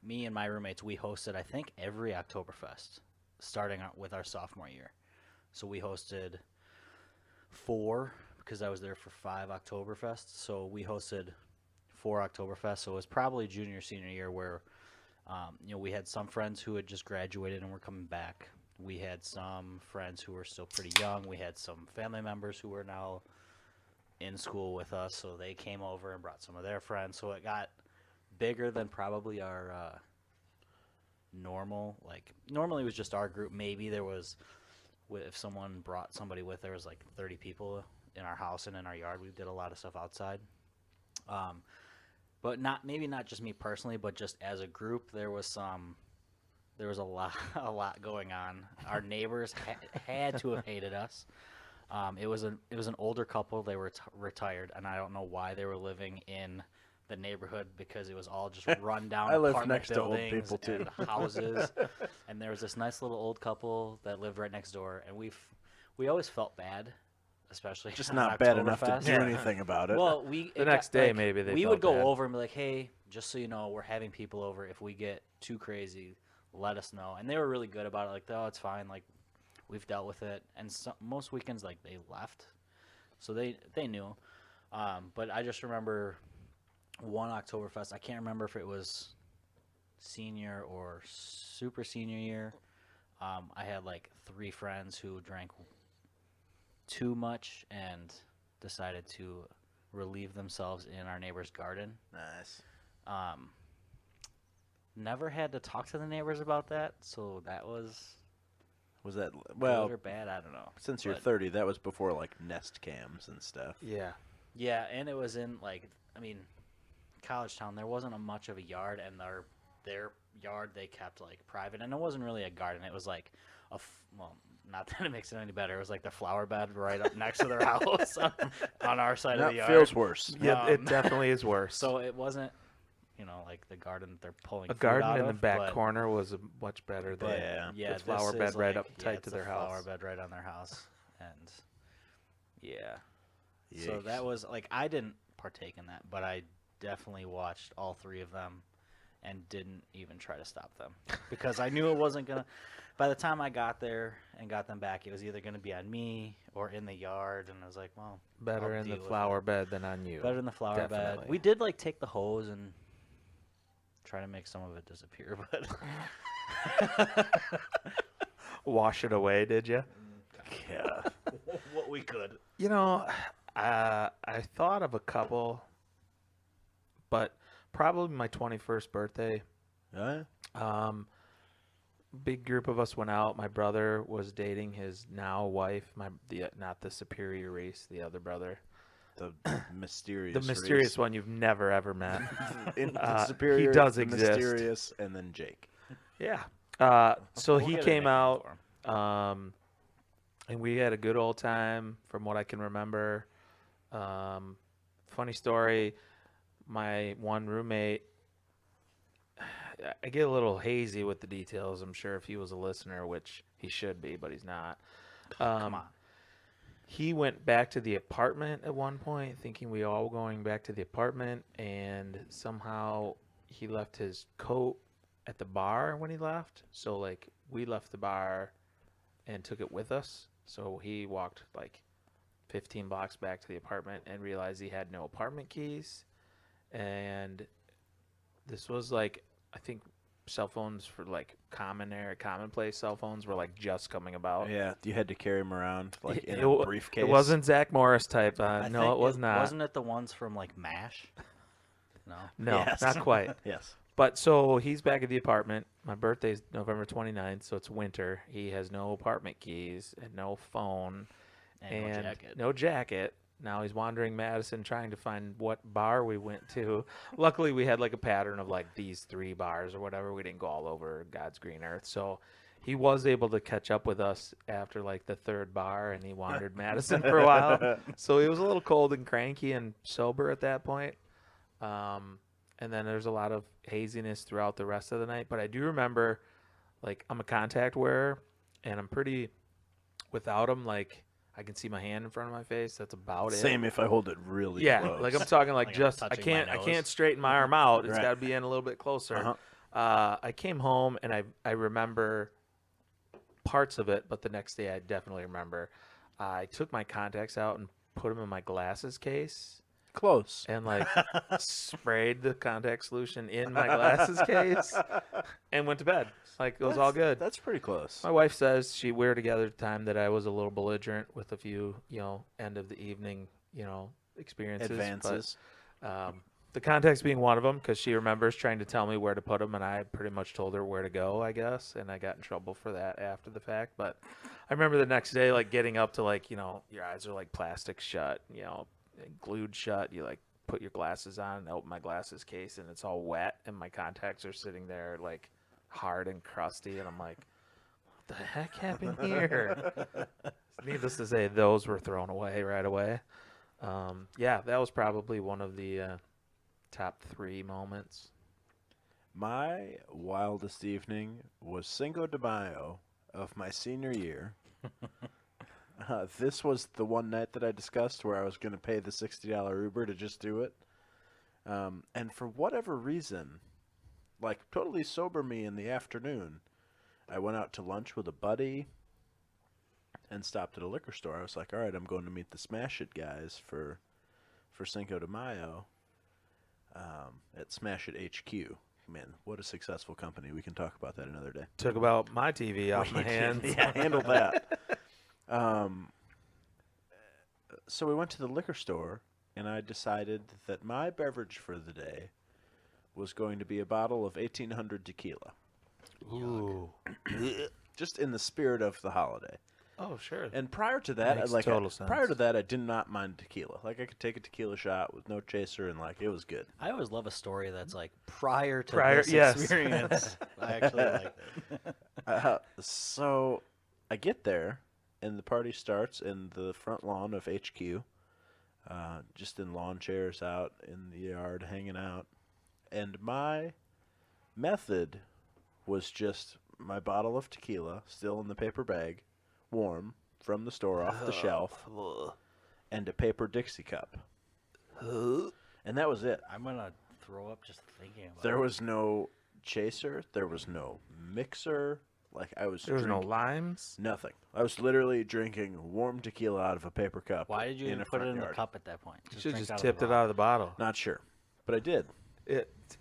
and my roommates, we hosted, I think, every Oktoberfest, starting out with our sophomore year. So we hosted 4, because I was there for 5 Oktoberfests. So we hosted 4 Oktoberfests. So it was probably junior, senior year where, we had some friends who had just graduated and were coming back. We had some friends who were still pretty young. We had some family members who were now in school with us, so they came over and brought some of their friends. So it got bigger than probably our normal. Like, normally it was just our group. Maybe there was, if someone brought somebody with, there was like 30 people in our house and in our yard. We did a lot of stuff outside. But maybe not just me personally, but just as a group, there was a lot going on. Our neighbors had to have hated us. It was an older couple. They were retired, and I don't know why they were living in the neighborhood, because it was all just run down I live apartment next to old buildings people, too. and houses. And there was this nice little old couple that lived right next door, and we always felt bad, especially Just on not bad enough to Oktoberfest. do anything about it. Well, The next day, maybe they we felt would go bad. over and be like, "Hey, just so you know, we're having people over. If we get too crazy, let us know." And they were really good about it. Like, "Oh, it's fine. Like, we've dealt with it." And most weekends, like, they left, so they knew. But I just remember one Oktoberfest. I can't remember if it was senior or super senior year. I had like 3 friends who drank too much and decided to relieve themselves in our neighbor's garden. Nice. Never had to talk to the neighbors about that, so that was that good well? or bad. I don't know. Since you're But 30, that was before like Nest cams and stuff. Yeah. yeah, and it was in college town. There wasn't much of a yard, and their yard they kept like private, and it wasn't really a garden. It was like not that it makes it any better. It was like the flower bed right up next to their house on our side of That the yard. feels worse. Yeah, it Um, definitely is worse. So it wasn't, like the garden that they're pulling a food garden out in the of, back but- corner was much better than But Yeah. yeah, the flower this bed is right like, up tight it's to a their flower house. bed right on their house, and yeah. So Yikes. that was like, I didn't partake in that, but I definitely watched all 3 of them, and didn't even try to stop them because I knew it wasn't gonna. by the time I got there and got them back, it was either going to be on me or in the yard, and I was like, well, Better I'll in the deal with flower it. bed than on you. Better in the flower bed. Definitely. We did like take the hose and try to make some of it disappear, but Wash it away, did you? Yeah. What we could. You know, I thought of a couple, but probably my 21st birthday. Yeah. Big group of us went out. My brother was dating his now wife, not the superior race, the other brother. The mysterious. The mysterious one you've never ever met. The superior. He does the exist. Mysterious, and then Jake. Yeah. So We'll he get a came nickname out, for him. and we had a good old time from what I can remember. Funny story, my one roommate, I get a little hazy with the details, I'm sure, if he was a listener, which he should be, but he's not. Come on. He went back to the apartment at one point, thinking we all were going back to the apartment, and somehow he left his coat at the bar when he left. So, like, we left the bar and took it with us. So he walked, like, 15 blocks back to the apartment and realized he had no apartment keys. And this was, like, I think cell phones for, like, commonplace cell phones were, like, just coming about. Yeah, you had to carry him around like in It a briefcase. It wasn't Zach Morris type. I No, think it was not. Wasn't it the ones from like MASH? No. No, Yes. not quite. Yes. But so he's back at the apartment. My birthday's November 29th, so it's winter. He has no apartment keys and no phone And no jacket. no jacket. Now he's wandering Madison trying to find what bar we went to. Luckily, we had like a pattern of like these 3 bars or whatever. We didn't go all over God's green earth. So he was able to catch up with us after like the 3rd bar, and he wandered Madison for a while. So he was a little cold and cranky and sober at that point. And then there's a lot of haziness throughout the rest of the night. But I do remember, like, I'm a contact wearer, and I'm pretty, without them, like, I can see my hand in front of my face. That's about it. Same if I hold it really Yeah, close. like I'm talking like Like I'm just I touching my can't nose. straighten my arm out. It's Right. got to be in a little bit closer. Uh-huh. I came home and I remember parts of it, but the next day I definitely remember. I took my contacts out and put them in my glasses case Close. and like sprayed the contact solution in my glasses case and went to bed. Like it was all good. That's pretty close. My wife says we were together at the time that I was a little belligerent with a few, end of the evening, experiences. Advances. But, the contacts being one of them, because she remembers trying to tell me where to put them, and I pretty much told her where to go, I guess, and I got in trouble for that after the fact. But I remember the next day, like getting up to like, your eyes are like plastic shut, glued shut. You like put your glasses on and open my glasses case, and it's all wet, and my contacts are sitting there like hard and crusty, and I'm like, what the heck happened here? Needless to say, those were thrown away right away. Yeah, that was probably one of the top 3 moments. My wildest evening was Cinco de Mayo of my senior year. This was the one night that I discussed where I was going to pay the $60 Uber to just do it. And for whatever reason, like totally sober me in the afternoon, I went out to lunch with a buddy and stopped at a liquor store. I was like, all right, I'm going to meet the Smash It guys for Cinco de Mayo at Smash It HQ. Man, what a successful company. We can talk about that another day. Took about my TV off my hands. Yeah, handle that. So we went to the liquor store, and I decided that my beverage for the day was going to be a bottle of 1800 tequila. Ooh. Just in the spirit of the holiday. Oh, sure. And prior to that, Makes like total sense. prior to that, I did not mind tequila. Like I could take a tequila shot with no chaser, and like it was good. I always love a story that's like prior to Prior- this yes. experience. I actually like it. So I get there, and the party starts in the front lawn of HQ, just in lawn chairs out in the yard, hanging out. And my method was just my bottle of tequila, still in the paper bag, warm, from the store off the shelf, and a paper Dixie cup. And that was it. I'm gonna throw up just thinking about There it. was no chaser. There was no mixer. Like I was There was no drinking limes. nothing. I was literally drinking warm tequila out of a paper cup. Why did you in even a put it front in the yard. cup at that point? You should drink just out of tipped the it out of the bottle. Not sure, but I did.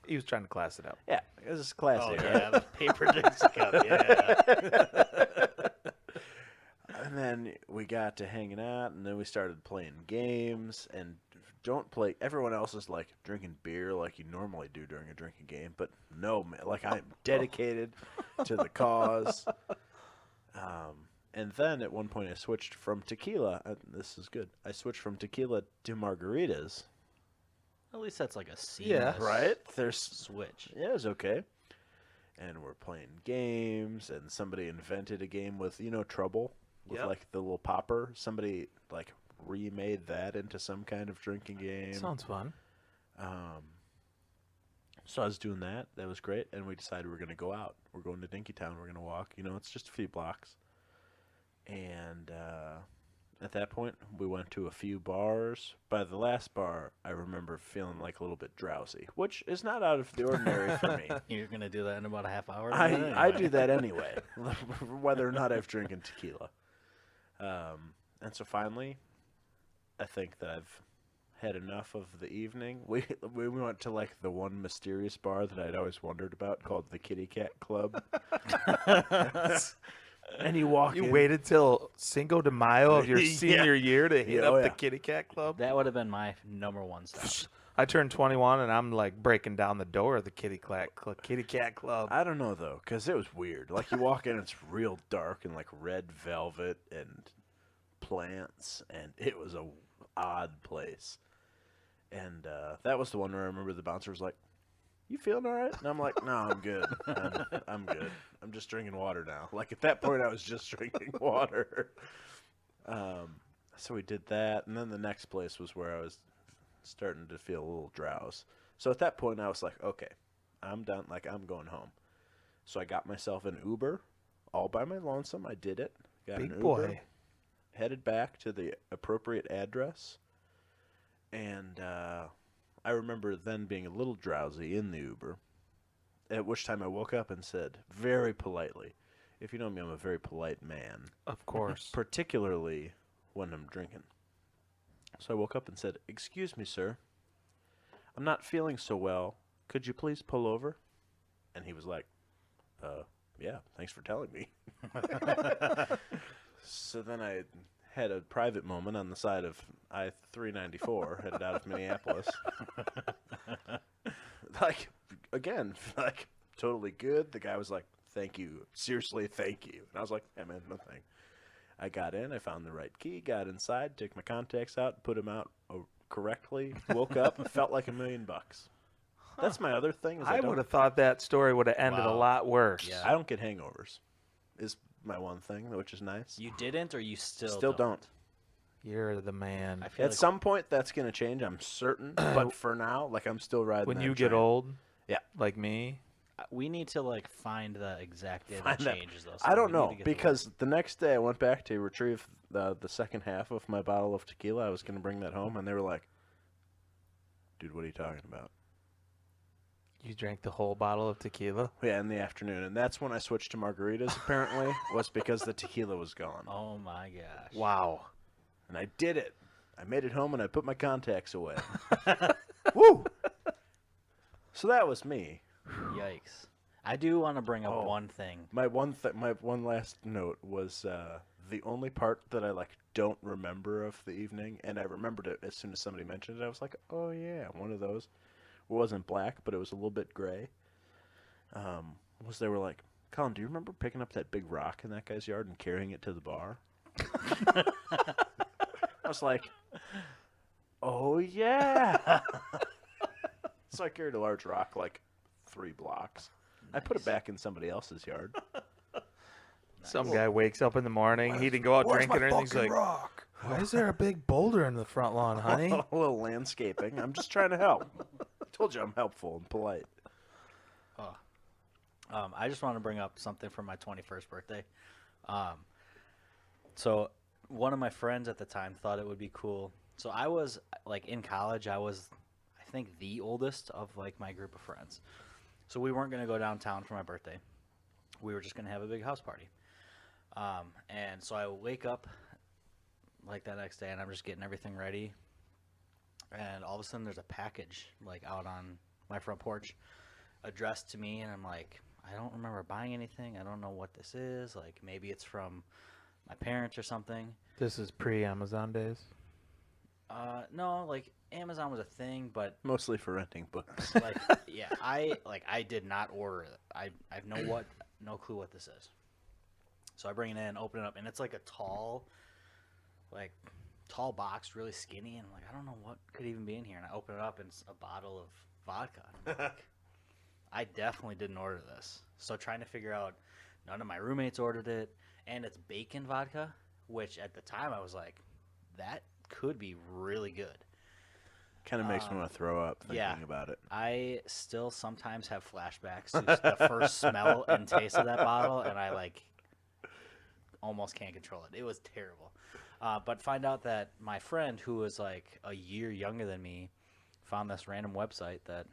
He was trying to class it up. Yeah, it was classy. Oh right? yeah, the paper drinks cup. Yeah. And then we got to hanging out, and then we started playing games. And don't play. Everyone else is like drinking beer like you normally do during a drinking game, but no, man. Like I'm dedicated to the cause. And then at one point I switched from tequila. This is good. I switched from tequila to margaritas. At least that's like a Yeah. seamless Right? There's switch. yeah, it was okay. And we're playing games, and somebody invented a game with Trouble with Yep. like the little popper. Somebody like remade that into some kind of drinking game. Sounds fun. So I was doing that. That was great, and we decided we're going to go out. We're going to Dinkytown. We're going to walk. It's just a few blocks. And at that point, we went to a few bars. By the last bar, I remember feeling like a little bit drowsy, which is not out of the ordinary for me. You're gonna do that in about a half hour. I do that anyway, whether or not I've drinking tequila. And so finally, I think that I've had enough of the evening. We went to like the one mysterious bar that I'd always wondered about called the Kitty Cat Club. And you walk You in. waited till Cinco de Mayo of your Yeah. senior year to hit Oh, up yeah. the Kitty Cat Club. That would have been my number one stop. I turned 21 and I'm like breaking down the door of the Kitty Cat Club. I don't know though, because it was weird. Like you walk in, it's real dark and like red velvet and plants, and it was a odd place. And that was the one where I remember the bouncer was like, "You feeling all right?" And I'm like, "No, I'm good. I'm good. I'm just drinking water now." Like at that point, I was just drinking water. So we did that, and then the next place was where I was starting to feel a little drowse. So at that point, I was like, "Okay, I'm done. Like I'm going home." So I got myself an Uber, all by my lonesome. I did it. Got Big an boy. Uber, headed back to the appropriate address, and I remember then being a little drowsy in the Uber, at which time I woke up and said, very politely, if you know me, I'm a very polite man, Of course. particularly when I'm drinking. So I woke up and said, "Excuse me, sir. I'm not feeling so well. Could you please pull over?" And he was like, yeah, thanks for telling me. So then I had a private moment on the side of I-394 headed out of Minneapolis. Like, again, like, totally good. The guy was like, "Thank you. Seriously, thank you." And I was like, "Yeah, man, no thing." I got in. I found the right key, got inside, took my contacts out, put them out correctly, woke up, felt like $1 million. That's my other thing. Is I would have thought that story would have ended a Wow. lot worse. Yeah. I don't get hangovers. Is my one thing, which is nice. You didn't, or you Still don't. You're the man. I feel At like some point, that's gonna change. I'm certain. But for now, like I'm still riding. When that you get train. old, Yeah. like me, we need to like find the exact day Find that that- changes those. I don't know because the next day I went back to retrieve the second half of my bottle of tequila. I was gonna bring that home, and they were like, "Dude, what are you talking about?" you drank the whole bottle of tequila. Yeah, in the afternoon, and that's when I switched to margaritas. Apparently, was because the tequila was gone. Oh my gosh! Wow. And I did it. I made it home, and I put my contacts away. Woo! So that was me. Yikes! I do want to bring up Oh. one thing. My one last note was the only part that I like don't remember of the evening, and I remembered it as soon as somebody mentioned it. I was like, "Oh yeah, one of those." It wasn't black, but it was a little bit gray. Was they were like, "Colin, do you remember picking up that big rock in that guy's yard and carrying it to the bar?" I was like, "Oh yeah." So I carried a large rock like 3 blocks. I put it back in somebody else's yard. Some guy wakes up in the morning. He didn't go out drinking or anything. He's like, rock? "Why is there a big boulder in the front lawn, honey?" A little landscaping. I'm just trying to help. I told you I'm helpful and polite. I just want to bring up something from my 21st birthday. So one of my friends at the time thought it would be cool. So I was like in college. I was, I think, the oldest of like my group of friends. So we weren't gonna go downtown for my birthday. we were just gonna have a big house party. And so I wake up like that next day, and I'm just getting everything ready. And all of a sudden, there's a package like out on my front porch, addressed to me, and I'm like, I don't remember buying anything. I don't know what this is. Like maybe it's from my parents or something. This is pre-Amazon days. No, like Amazon was a thing, but Mostly for renting books. like yeah, I did not order it. I have no clue what this is. So I bring it in, open it up, and it's like a tall box, really skinny, and I'm like, I don't know what could even be in here. And I open it up, and it's a bottle of vodka. And I'm like, I definitely didn't order this. So trying to figure out, none of my roommates ordered it, and it's bacon vodka, which at the time I was like, that could be really good. Kind of makes me want to throw up thinking about it. I still sometimes have flashbacks to the first smell and taste of that bottle, and I like almost can't control it. It was terrible. But find out that my friend, who was like a year younger than me, found this random website that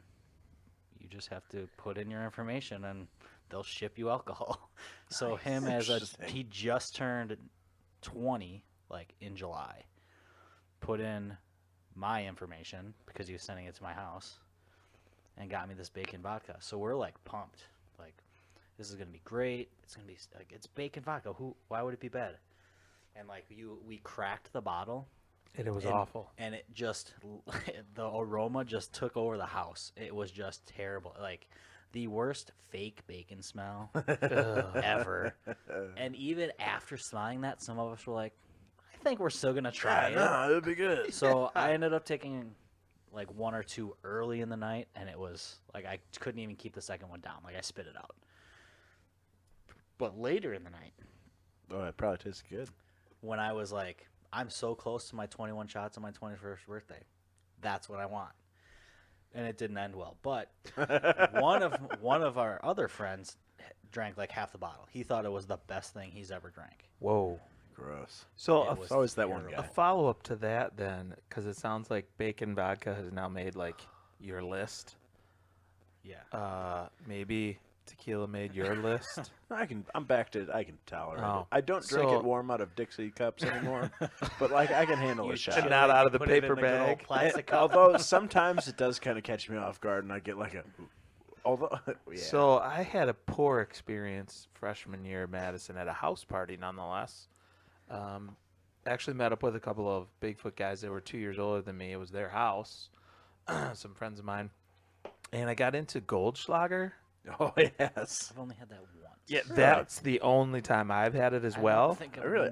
you just have to put in your information and they'll ship you alcohol. So him he just turned 20 like in July. Put in my information because he was sending it to my house and got me this bacon vodka. So we're like pumped. Like this is going to be great. It's going to be like it's bacon vodka. Why would it be bad? And like we cracked the bottle. It was awful. And it just, the aroma just took over the house. It was just terrible. Like, the worst fake bacon smell ever. And even after smelling that, some of us were like, I think we're still going to try it. No, it'll be good. So I ended up taking, like, one or two early in the night, and it was, like, I couldn't even keep the second one down. Like, I spit it out. But later in the night. Oh, it probably tastes good. When I was like, I'm so close to my 21 shots on my 21st birthday. That's what I want. And it didn't end well. But one of our other friends drank like half the bottle. He thought it was the best thing he's ever drank. Whoa. Gross. So It's always that one a guy. follow-up to that then, because it sounds like bacon vodka has now made like your list. Yeah. Maybe tequila made your list. I can tolerate Oh. it. I don't drink So- it warm out of Dixie cups anymore, but like I can handle a shot. And not out of the Put it in paper good old bag. plastic cup. Although sometimes it does kind of catch me off guard, and I get like a. Although, yeah. So I had a poor experience freshman year at Madison at a house party, nonetheless. Actually met up with a couple of Bigfoot guys that were 2 years older than me. It was their house, some friends of mine, and I got into Goldschlager. Oh yes. I've only had that once. Yeah, that's the only time I've had it as well.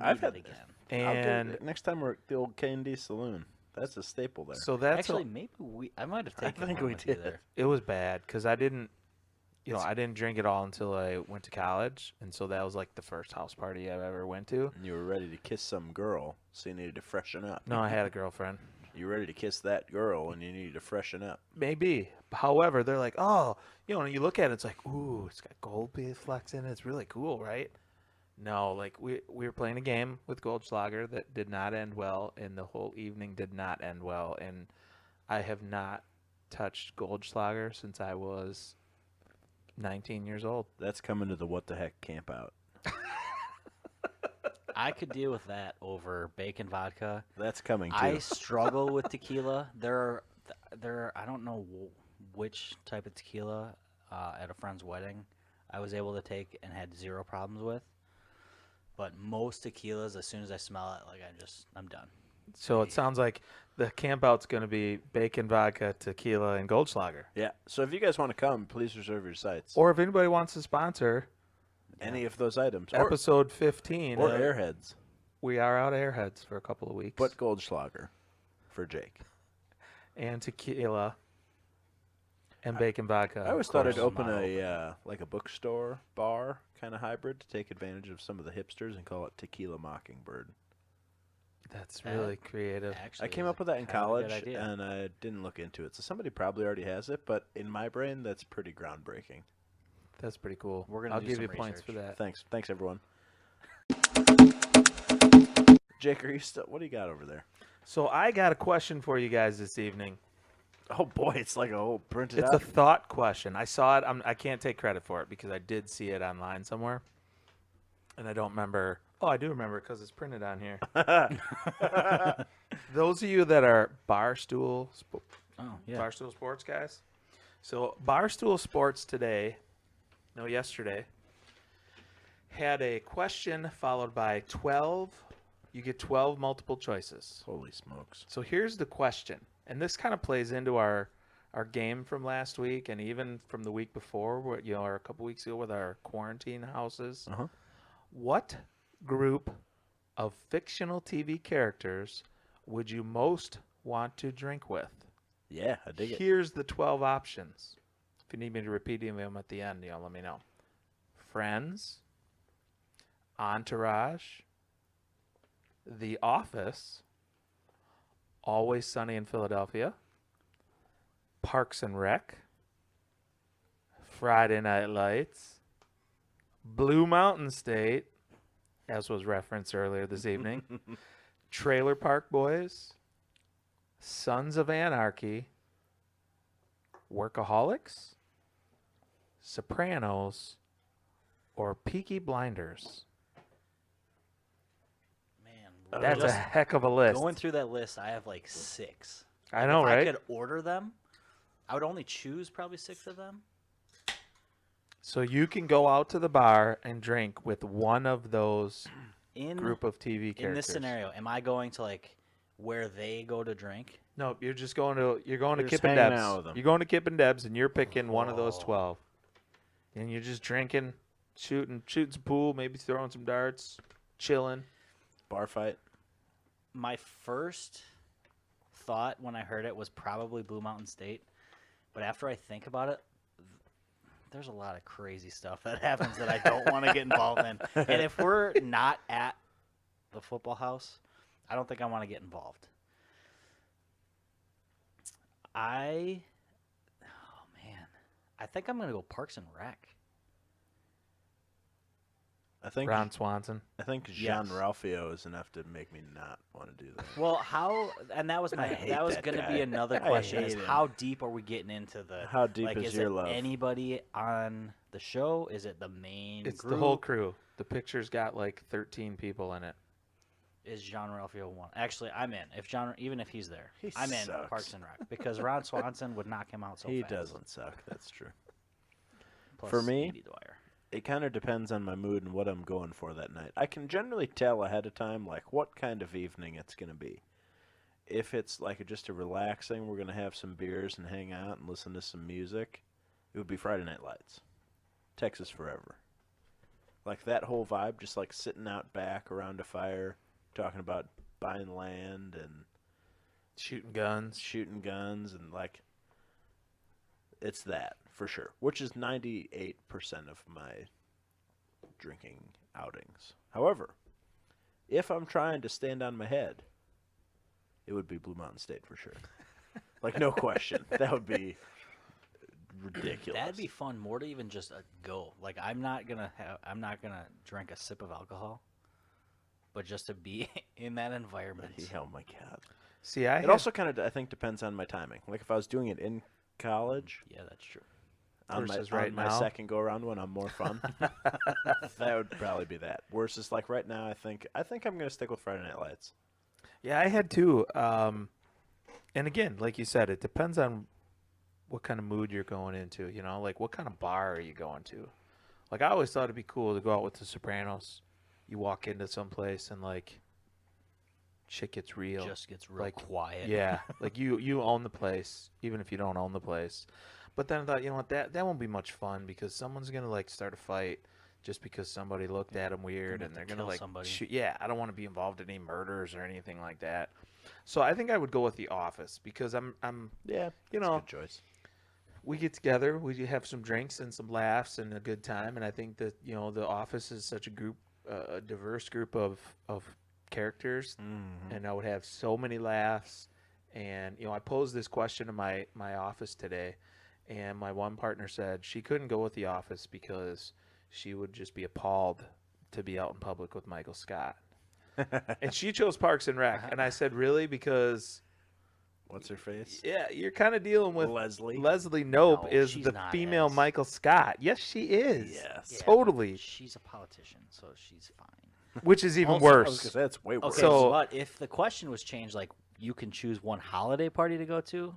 I've had it again. And next time we're at the old K&D Saloon. That's a staple there. so that's Actually, maybe I might have taken think one we with you did. there. it was bad because I didn't drink it all until I went to college, and so that was like the first house party I ever went to. And you were ready to kiss some girl, so you needed to freshen up. No, I had a girlfriend. You were ready to kiss that girl, and you needed to freshen up. Maybe. However, they're like, oh, you look at it, it's like, ooh, it's got gold flecks in it. It's really cool, right? No, like we were playing a game with Goldschlager that did not end well, and the whole evening did not end well. And I have not touched Goldschlager since I was 19 years old. That's coming to the what the heck camp out. I could deal with that over bacon vodka. That's coming too. I struggle with tequila. There are I don't know which type of tequila at a friend's wedding I was able to take and had zero problems with. But most tequilas, as soon as I smell it, like I'm done. So it sounds like the camp out's going to be bacon vodka, tequila, and Goldschlager. Yeah. So if you guys want to come, please reserve your sites. Or if anybody wants to sponsor any of those items. episode 15, Or Airheads. we are out Airheads for a couple of weeks. But Goldschlager for Jake. And tequila and bacon vodka. I always of thought I'd course. open a like a bookstore bar kind of hybrid to take advantage of some of the hipsters and call it Tequila Mockingbird. That's really creative. Actually, I came is up with that in kind of a good college, idea. and I didn't look into it. So somebody probably already has it, but in my brain, that's pretty groundbreaking. That's pretty cool. We're gonna I'll do give some you points for research. that. Thanks everyone. Jake, what do you got over there? So I got a question for you guys this evening. Oh boy, it's like a whole printed It's out. a thought question. I saw it. I can't take credit for it because I did see it online somewhere, and I don't remember. Oh, I do remember because it's printed on here. Those of you that are Barstool Sports guys. So Barstool Sports today, no, yesterday, had a question followed by 12. You get 12 multiple choices. Holy smokes. So here's the question, and this kind of plays into our game from last week and even from the week before, or a couple weeks ago with our quarantine houses. Uh-huh. What group of fictional TV characters would you most want to drink with? Yeah, I dig it. Here's the 12 options. If you need me to repeat them at the end, let me know. Friends, Entourage, The Office, Always Sunny in Philadelphia, Parks and Rec, Friday Night Lights, Blue Mountain State, as was referenced earlier this evening, Trailer Park Boys, Sons of Anarchy, Workaholics, Sopranos, or Peaky Blinders. Man, That's a just heck of a list. going through that list, I have like 6. I know, If right? I could order them, I would only choose probably 6 of them. So you can go out to the bar and drink with one of those In group of TV characters. in this scenario, am I going to like where they go to drink? No, you're going to You're Kip just and hanging Deb's. out with 'em. You're going to Kip and Deb's, and you're picking one of those Oh. 12, and you're just drinking, shooting some pool, maybe throwing some darts, chilling. Bar fight. My first thought when I heard it was probably Blue Mountain State, but after I think about it, there's a lot of crazy stuff that happens that I don't want to get involved in. And if we're not at the football house, I don't think I want to get involved. Oh man, I think I'm gonna go Parks and Rec. I think Ron Swanson. Jean Yes. Ralphio is enough to make me not want to do that. Well, and that was I hate that was that gonna guy. be another I question: is hate him. how deep are we getting into the? How deep Like, is is your it love? anybody on the show? Is it the main? It's group? the whole crew. The picture's got like 13 people in it. Is John Ralphio one? Actually, I'm in. Even if he's there, He I'm in sucks. Parks and Rec because Ron Swanson would knock him out so He fast. doesn't suck. That's true. Plus For me, Speedy Dwyer. It kind of depends on my mood and what I'm going for that night. I can generally tell ahead of time like what kind of evening it's going to be. If it's like just a relaxing, we're going to have some beers and hang out and listen to some music, it would be Friday Night Lights. Texas Forever. Like that whole vibe, just like sitting out back around a fire, talking about buying land and Shooting guns. shooting guns and like it's that for sure, which is 98% of my drinking outings. However, if I'm trying to stand on my head, it would be Blue Mountain State for sure. Like no question. That would be ridiculous. That'd be fun. More to even just go. Like I'm not gonna drink a sip of alcohol, but just to be in that environment. Oh my god. See, I It also kind of I think depends on my timing. Like if I was doing it in college, Yeah, that's true. on Versus my, right on my now. second go around when I'm more fun, that would probably be that. Versus like right now, I think I'm gonna stick with Friday Night Lights. Yeah, I had two. And again, like you said, it depends on what kind of mood you're going into. Like what kind of bar are you going to? Like I always thought it'd be cool to go out with the Sopranos. You walk into some place and like shit gets real. Just gets real like quiet. Yeah, like you own the place, even if you don't own the place. But then I thought, you know what, that won't be much fun because someone's gonna like start a fight just because somebody looked at them weird, Gonna and have they're to gonna kill like somebody. shoot. Yeah, I don't want to be involved in any murders or anything like that. So I think I would go with The Office because I'm Yeah, you that's a know, good choice. we get together, we have some drinks and some laughs and a good time, and I think that The Office is such a diverse group of characters, Mm-hmm. and I would have so many laughs. And I posed this question to my office today, and my one partner said she couldn't go with The Office because she would just be appalled to be out in public with Michael Scott. And she chose Parks and Rec, and I said, really? Because what's her face? Yeah, you're kind of dealing with Leslie. Leslie Knope No, is she's the not female as- Michael Scott. Yes, she is. Yes. Yeah, but Totally. She's a politician, so she's fine. Which is even Also, I was worse. gonna say that's way worse. Okay, So- but if the question was changed, like you can choose one holiday party to go to,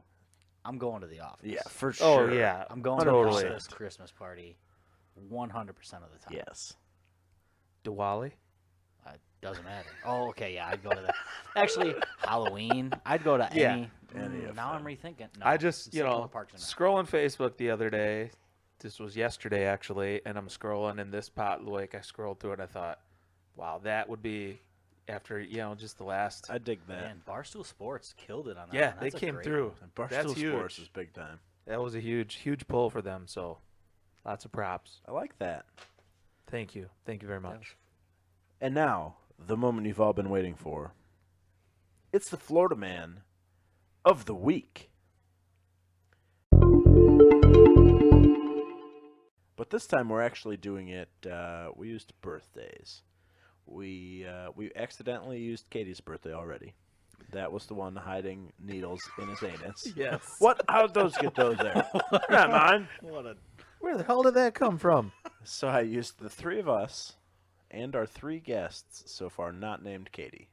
I'm going to the office. Yeah, for Oh sure. yeah, I'm going totally. to the office Christmas party 100% of the time. Yes. Diwali. Doesn't matter. Oh, okay, yeah, I'd go to the. Actually, Halloween, I'd go to Yeah. any. Any of Now I'm them. rethinking. No, I just, stick to the Parks and Rec. scrolling Facebook the other day. This was yesterday, actually, and I'm scrolling in this pot. Like I scrolled through it, I thought, wow, that would be after just the last. I dig that. Man, Barstool Sports killed it on that. Yeah, one. they That's a came great through. one. And Barstool That's Sports huge. is big time. That was a huge pull for them. So, lots of props. I like that. Thank you very much. And now, the moment you've all been waiting for. It's the Florida Man of the Week. But this time we're actually doing it, we used birthdays. We accidentally used Katie's birthday already. That was the one hiding needles in his anus. Yes. What? How'd those get those there? Not mine. Where the hell did that come from? So I used the three of us and our three guests so far not named Katie.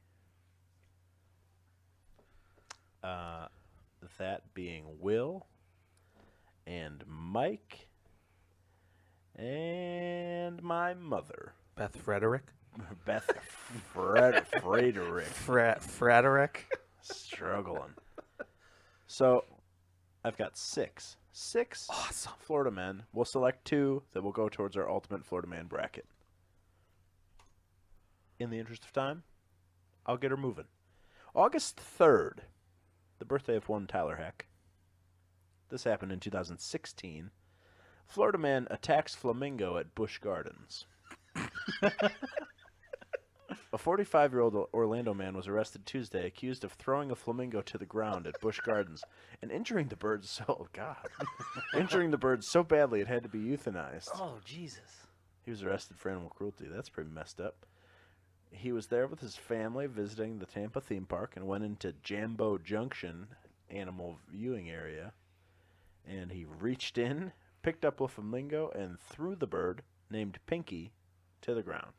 That being Will and Mike and my mother, Beth Frederick. Beth Frederick. Frederick. Struggling. So I've got six Awesome. Florida men. We'll select two that will go towards our ultimate Florida man bracket. In the interest of time, I'll get her moving. August 3rd, the birthday of one Tyler Heck. This happened in 2016. Florida man attacks flamingo at Busch Gardens. A 45-year-old Orlando man was arrested Tuesday accused of throwing a flamingo to the ground at Busch Gardens and injuring the bird injuring the bird so badly it had to be euthanized. Oh, Jesus. He was arrested for animal cruelty. That's pretty messed up. He was there with his family visiting the Tampa theme park and went into Jambo Junction animal viewing area. And he reached in, picked up a flamingo, and threw the bird, named Pinky, to the ground.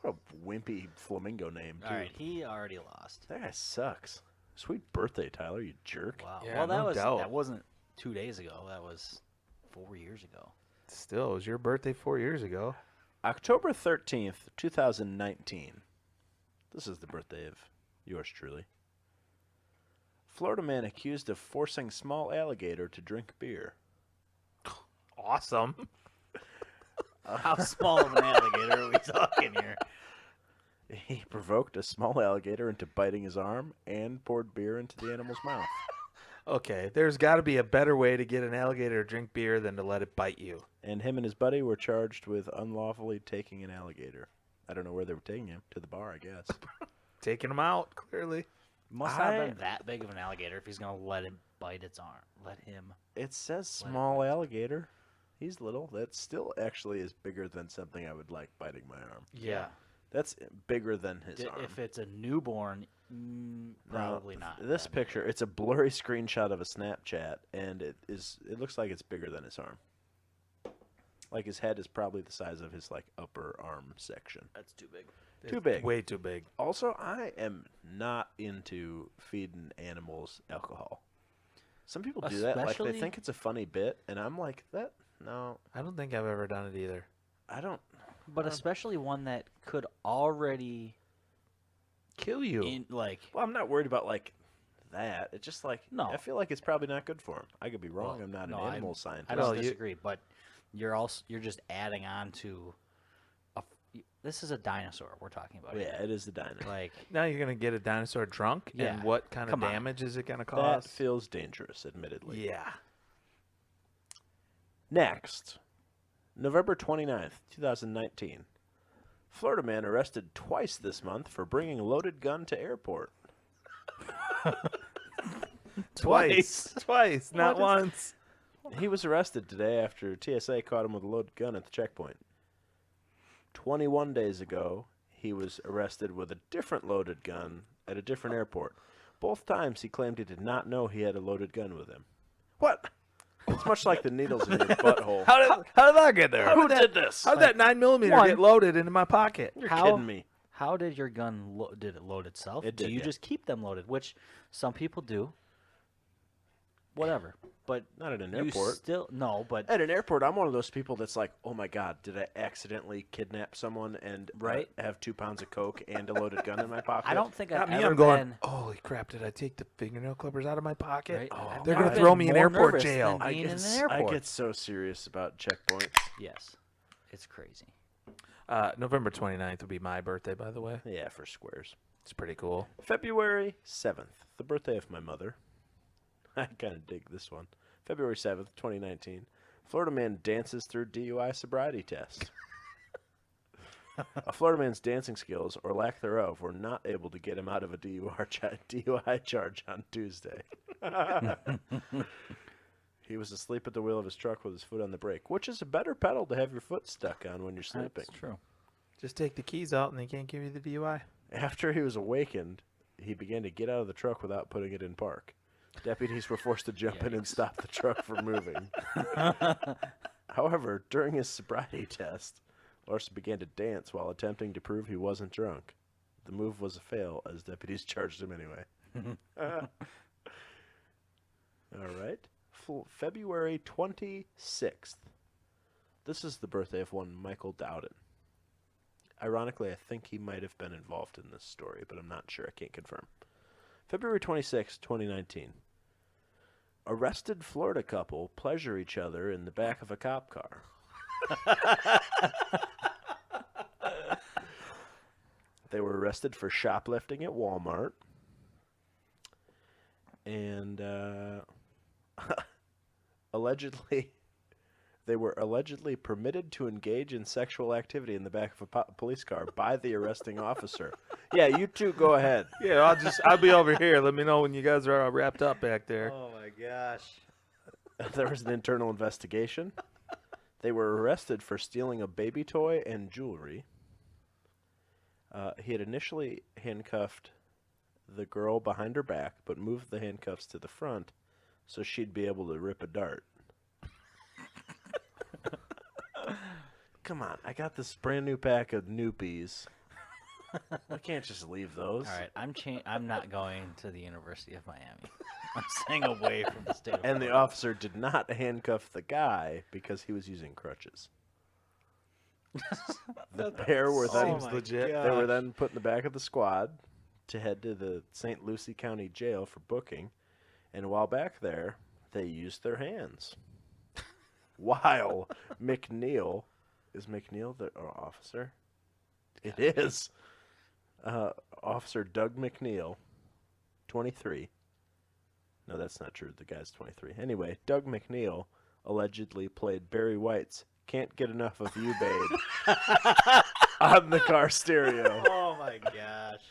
What a wimpy flamingo name, too. All right, he already lost. That guy sucks. Sweet birthday, Tyler, you jerk. Wow. Yeah, well, no doubt. that wasn't 2 days ago. That was 4 years ago. Still, it was your birthday 4 years ago. October 13th, 2019. This is the birthday of yours truly. Florida man accused of forcing small alligator to drink beer. Awesome. How small of an alligator are we talking here? He provoked a small alligator into biting his arm and poured beer into the animal's mouth. Okay, there's got to be a better way to get an alligator to drink beer than to let it bite you. And him and his buddy were charged with unlawfully taking an alligator. I don't know where they were taking him. To the bar, I guess. Taking him out, clearly. Must not have been that big of an alligator if he's going to let him bite its arm. Let him. It says Let it small bite. alligator. He's little. That still actually is bigger than something I would like biting my arm. Yeah. That's bigger than his arm. If it's a newborn, probably No, not. This that picture, it's a blurry screenshot of a Snapchat, and it looks like it's bigger than his arm. Like his head is probably the size of his upper arm section. That's too big. Too big. Way too big. Also, I am not into feeding animals alcohol. Some people do that, like they Especially- think it's a funny bit, and I'm like, that no, I don't think I've ever done it either. I don't. But especially one that could already Kill you. Well, I'm not worried about that. It's just No. I feel like it's probably not good for him. I could be wrong. Well, I'm not no, an animal scientist. I don't Well, you- disagree, but you're just adding on to. This is a dinosaur we're talking about. Yeah, it is the dino. Like Now you're going to get a dinosaur drunk, Yeah. and what kind of Come on. damage is it going to That cause? feels dangerous, admittedly. Yeah. Next, November 29th, 2019. Florida man arrested twice this month for bringing loaded gun to airport. Twice, not What once. He was arrested today after TSA caught him with a loaded gun at the checkpoint. 21 days ago, he was arrested with a different loaded gun at a different airport. Both times he claimed he did not know he had a loaded gun with him. What? It's much like the needles in your butthole. How did that get there? Who did this? How'd that 9mm one- get loaded into my pocket? You're How- kidding me. How did your gun did it load itself? It do did, you yeah. just keep them loaded, which some people do? Whatever, but Not at an you airport. still no. But At an airport, I'm one of those people that's like, oh my God, did I accidentally kidnap someone and Right. have 2 pounds of coke and a loaded gun in my pocket? I don't think I've Not me. ever I'm going. been. Holy crap! Did I take the fingernail clippers out of my pocket? Right? Oh, I've they're never gonna been throw me in more airport nervous jail. than I being in get, an airport. I get so serious about checkpoints. Yes, it's crazy. November 29th would be my birthday, by the way. Yeah, for squares. It's pretty cool. February 7th, the birthday of my mother. I kind of dig this one. February 7th, 2019. Florida man dances through DUI sobriety test. A Florida man's dancing skills, or lack thereof, were not able to get him out of a DUI charge on Tuesday. He was asleep at the wheel of his truck with his foot on the brake, which is a better pedal to have your foot stuck on when you're sleeping. That's true. Just take the keys out and they can't give you the DUI. After he was awakened, he began to get out of the truck without putting it in park. Deputies were forced to jump in and stop the truck from moving. However, during his sobriety test, Larson began to dance while attempting to prove he wasn't drunk. The move was a fail, as deputies charged him anyway. All right. February 26th. This is the birthday of one Michael Dowden. Ironically, I think he might have been involved in this story, but I'm not sure. I can't confirm. February 26, 2019. Arrested Florida couple pleasure each other in the back of a cop car. They were arrested for shoplifting at Walmart. And they were allegedly permitted to engage in sexual activity in the back of a police car by the arresting officer. Yeah, you two go ahead. Yeah, I'll be over here. Let me know when you guys are wrapped up back there. Oh my gosh. There was an internal investigation. They were arrested for stealing a baby toy and jewelry. He had initially handcuffed the girl behind her back, but moved the handcuffs to the front so she'd be able to rip a dart. Come on, I got this brand new pack of Noopies. I can't just leave those. All right, I'm not going to the University of Miami. I'm staying away from the state of And the Florida. officer did not handcuff the guy because he was using crutches. The pair were then Seems legit. they were then put in the back of the squad to head to the St. Lucie County Jail for booking, and while back there, they used their hands. While McNeil is McNeil the officer? It is. Officer Doug McNeil, 23. No, that's not true. The guy's 23. Anyway, Doug McNeil allegedly played Barry White's "Can't Get Enough of You, Babe" on the car stereo. Oh my gosh.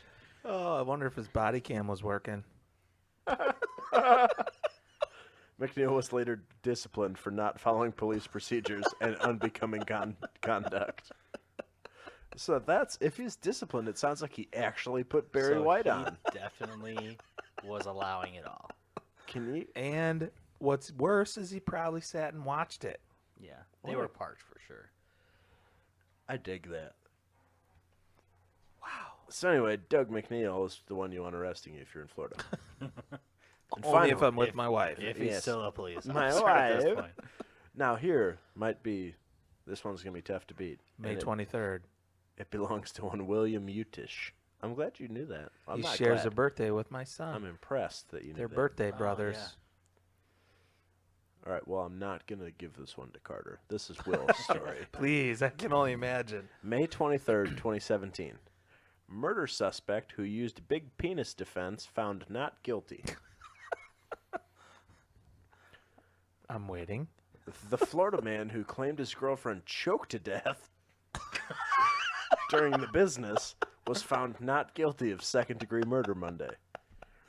Oh, I wonder if his body cam was working. McNeil was later disciplined for not following police procedures and unbecoming conduct. So that's, if he's disciplined, it sounds like he actually put Barry So White he on. Definitely was allowing it all. Can you? And what's worse is he probably sat and watched it. Yeah, they were parked for sure. I dig that. Wow. So anyway, Doug McNeil is the one you want arresting you if you're in Florida. And Only if finally, I'm with my wife. If he's Yes. still a police My officer at this wife. point. now here might be, this one's going to be tough to beat. May And 23rd. It belongs to one William Utish. I'm glad you knew that. I'm He not shares glad. a birthday with my son. I'm impressed that you knew They're that. birthday Oh, brothers. yeah. All right, well, I'm not going to give this one to Carter. This is Will's story. Please, I can only imagine. May 23rd, 2017. Murder suspect who used big penis defense found not guilty. I'm waiting. The Florida man who claimed his girlfriend choked to death during the business was found not guilty of second-degree murder Monday.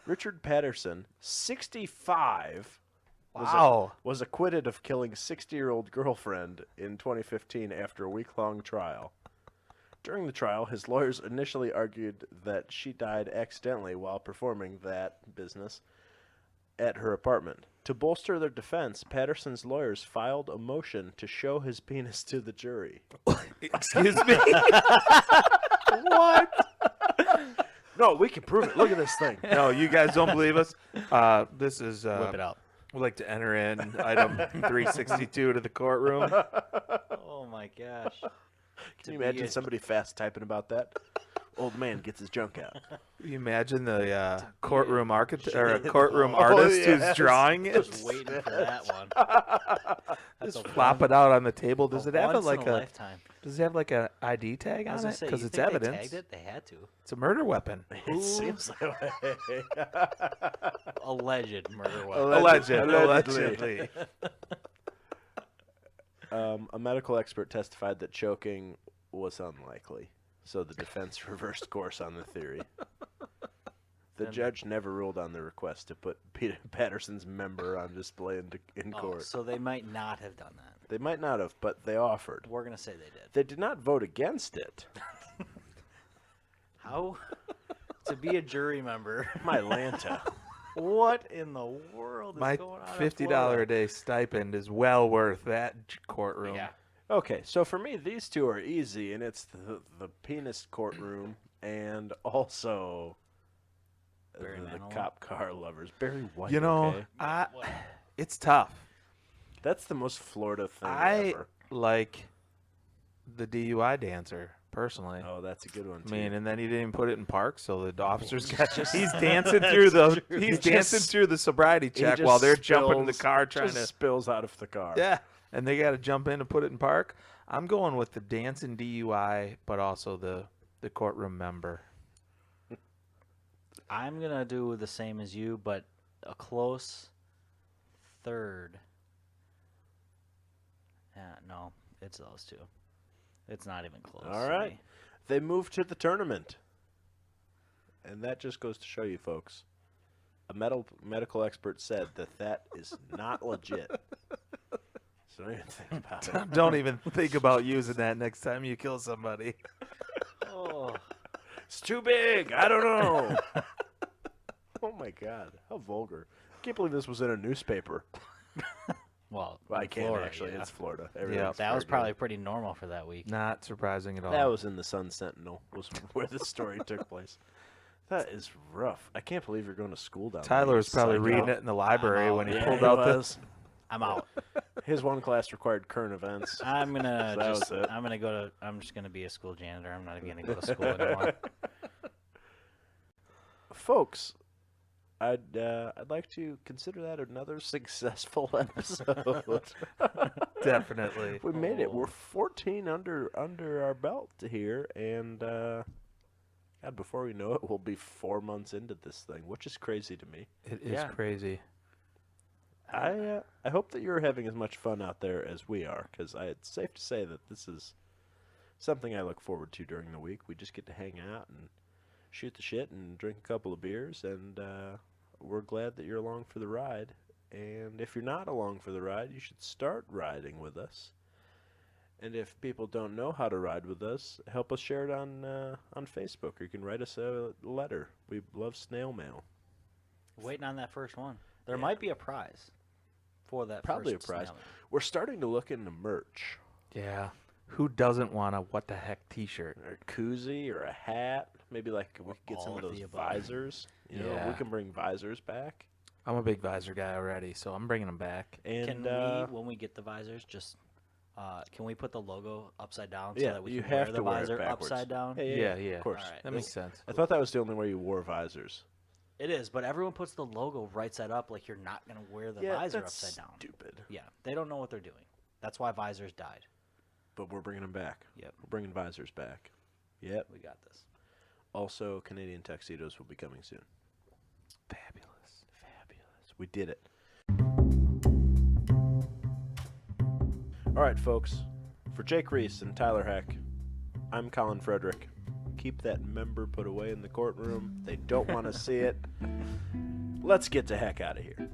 Richard Patterson, 65, Wow. was acquitted of killing 60-year-old girlfriend in 2015 after a week-long trial. During the trial, his lawyers initially argued that she died accidentally while performing that business at her apartment. To bolster their defense, Patterson's lawyers filed a motion to show his penis to the jury. Excuse me? What? No, we can prove it. Look at this thing. No, you guys don't believe us? This is... Whip it out. We'd like to enter in item 362 to the courtroom. Oh my gosh. Can you imagine somebody fast typing about that? Old man gets his junk out. Can you imagine the courtroom architect or a courtroom artist who's drawing it? Just waiting for that one. Just flop it out on the table. Does it have once like in a lifetime. Does it have like an ID tag I was on gonna it? say, Because you it's think they evidence. tagged it? They had to. It's a murder weapon. It seems like Alleged murder weapon. Allegedly. A medical expert testified that choking was unlikely, so the defense reversed course on the theory. The judge never ruled on the request to put Peter Patterson's member on display in court. So they might not have done that. They might not have, but they offered. We're going to say they did. They did not vote against it. How? To be a jury member. My Lanta. What in the world is My going on? $50 a day stipend is well worth that courtroom. Yeah. Okay, so for me, these two are easy, and it's the penis courtroom and also Barry the Manilow? cop car lovers. Barry White. You know, okay? it's tough. That's the most Florida thing I ever. like the DUI dancer, personally. Oh, that's a good one, I too. mean, and then he didn't put it in park, so the officers got he's dancing through the dancing through the sobriety He check just while they're jumping in the spills- car trying just to spills out of the car. yeah, and they got to jump in to put it in park. I'm going with the dancing DUI, but also the courtroom member. I'm going to do the same as you, but a close third. Yeah, no, it's those two. It's not even close. All to right. me. They moved to the tournament. And that just goes to show you, folks. A medical expert said that is not legit. So don't even think about it. Don't even think about using that next time you kill somebody. Oh. It's too big. I don't know. Oh, my God. How vulgar. I can't believe this was in a newspaper. Well, Well, I in can't, Florida, actually. yeah. It's Florida. Yeah. Everything's That was fair probably game. pretty normal for that week. Not surprising at all. That was in the Sun Sentinel, was where the story took place. That is rough. I can't believe you're going to school down there. Tyler was you probably psycho. reading it in the library when he Yeah, pulled he out was. I'm out. His one class required current events. I'm gonna So that just. was it. I'm just gonna be a school janitor. I'm not gonna go to school anymore. Folks, I'd like to consider that another successful episode. Definitely. We made it. We're 14 under our belt here, and God, before we know it, we'll be 4 months into this thing, which is crazy to me. It is Yeah. crazy. I hope that you're having as much fun out there as we are, because it's safe to say that this is something I look forward to during the week. We just get to hang out and shoot the shit and drink a couple of beers, and we're glad that you're along for the ride. And if you're not along for the ride, you should start riding with us. And if people don't know how to ride with us, help us share it on Facebook, or you can write us a letter. We love snail mail. Waiting on that first one. There Yeah. might be a prize for that. Probably first a prize. snail. We're starting to look into merch. Yeah. Who doesn't want a what the heck T-shirt? Or a koozie or a hat. Maybe like we could get some All of of those the above. visors. You know, Yeah. we can bring visors back. I'm a big visor guy already, so I'm bringing them back. And Can we, when we get the visors, just can we put the logo upside down so Yeah, that we you can have wear the to wear it visor backwards. upside down? Yeah, Yeah. of course. All right. That makes sense. I thought that was the only way you wore visors. It is, but everyone puts the logo right side up, like you're not gonna wear the visor that's upside down. stupid. Yeah, they don't know what they're doing. That's why visors died. But we're bringing them back. Yep, We're bringing visors back. Yep. we got this. Also, Canadian tuxedos will be coming soon. Fabulous. Fabulous. We did it. All right, folks. For Jake Reese and Tyler Heck, I'm Colin Frederick. Keep that member put away in the courtroom. They don't want to see it. Let's get the heck out of here.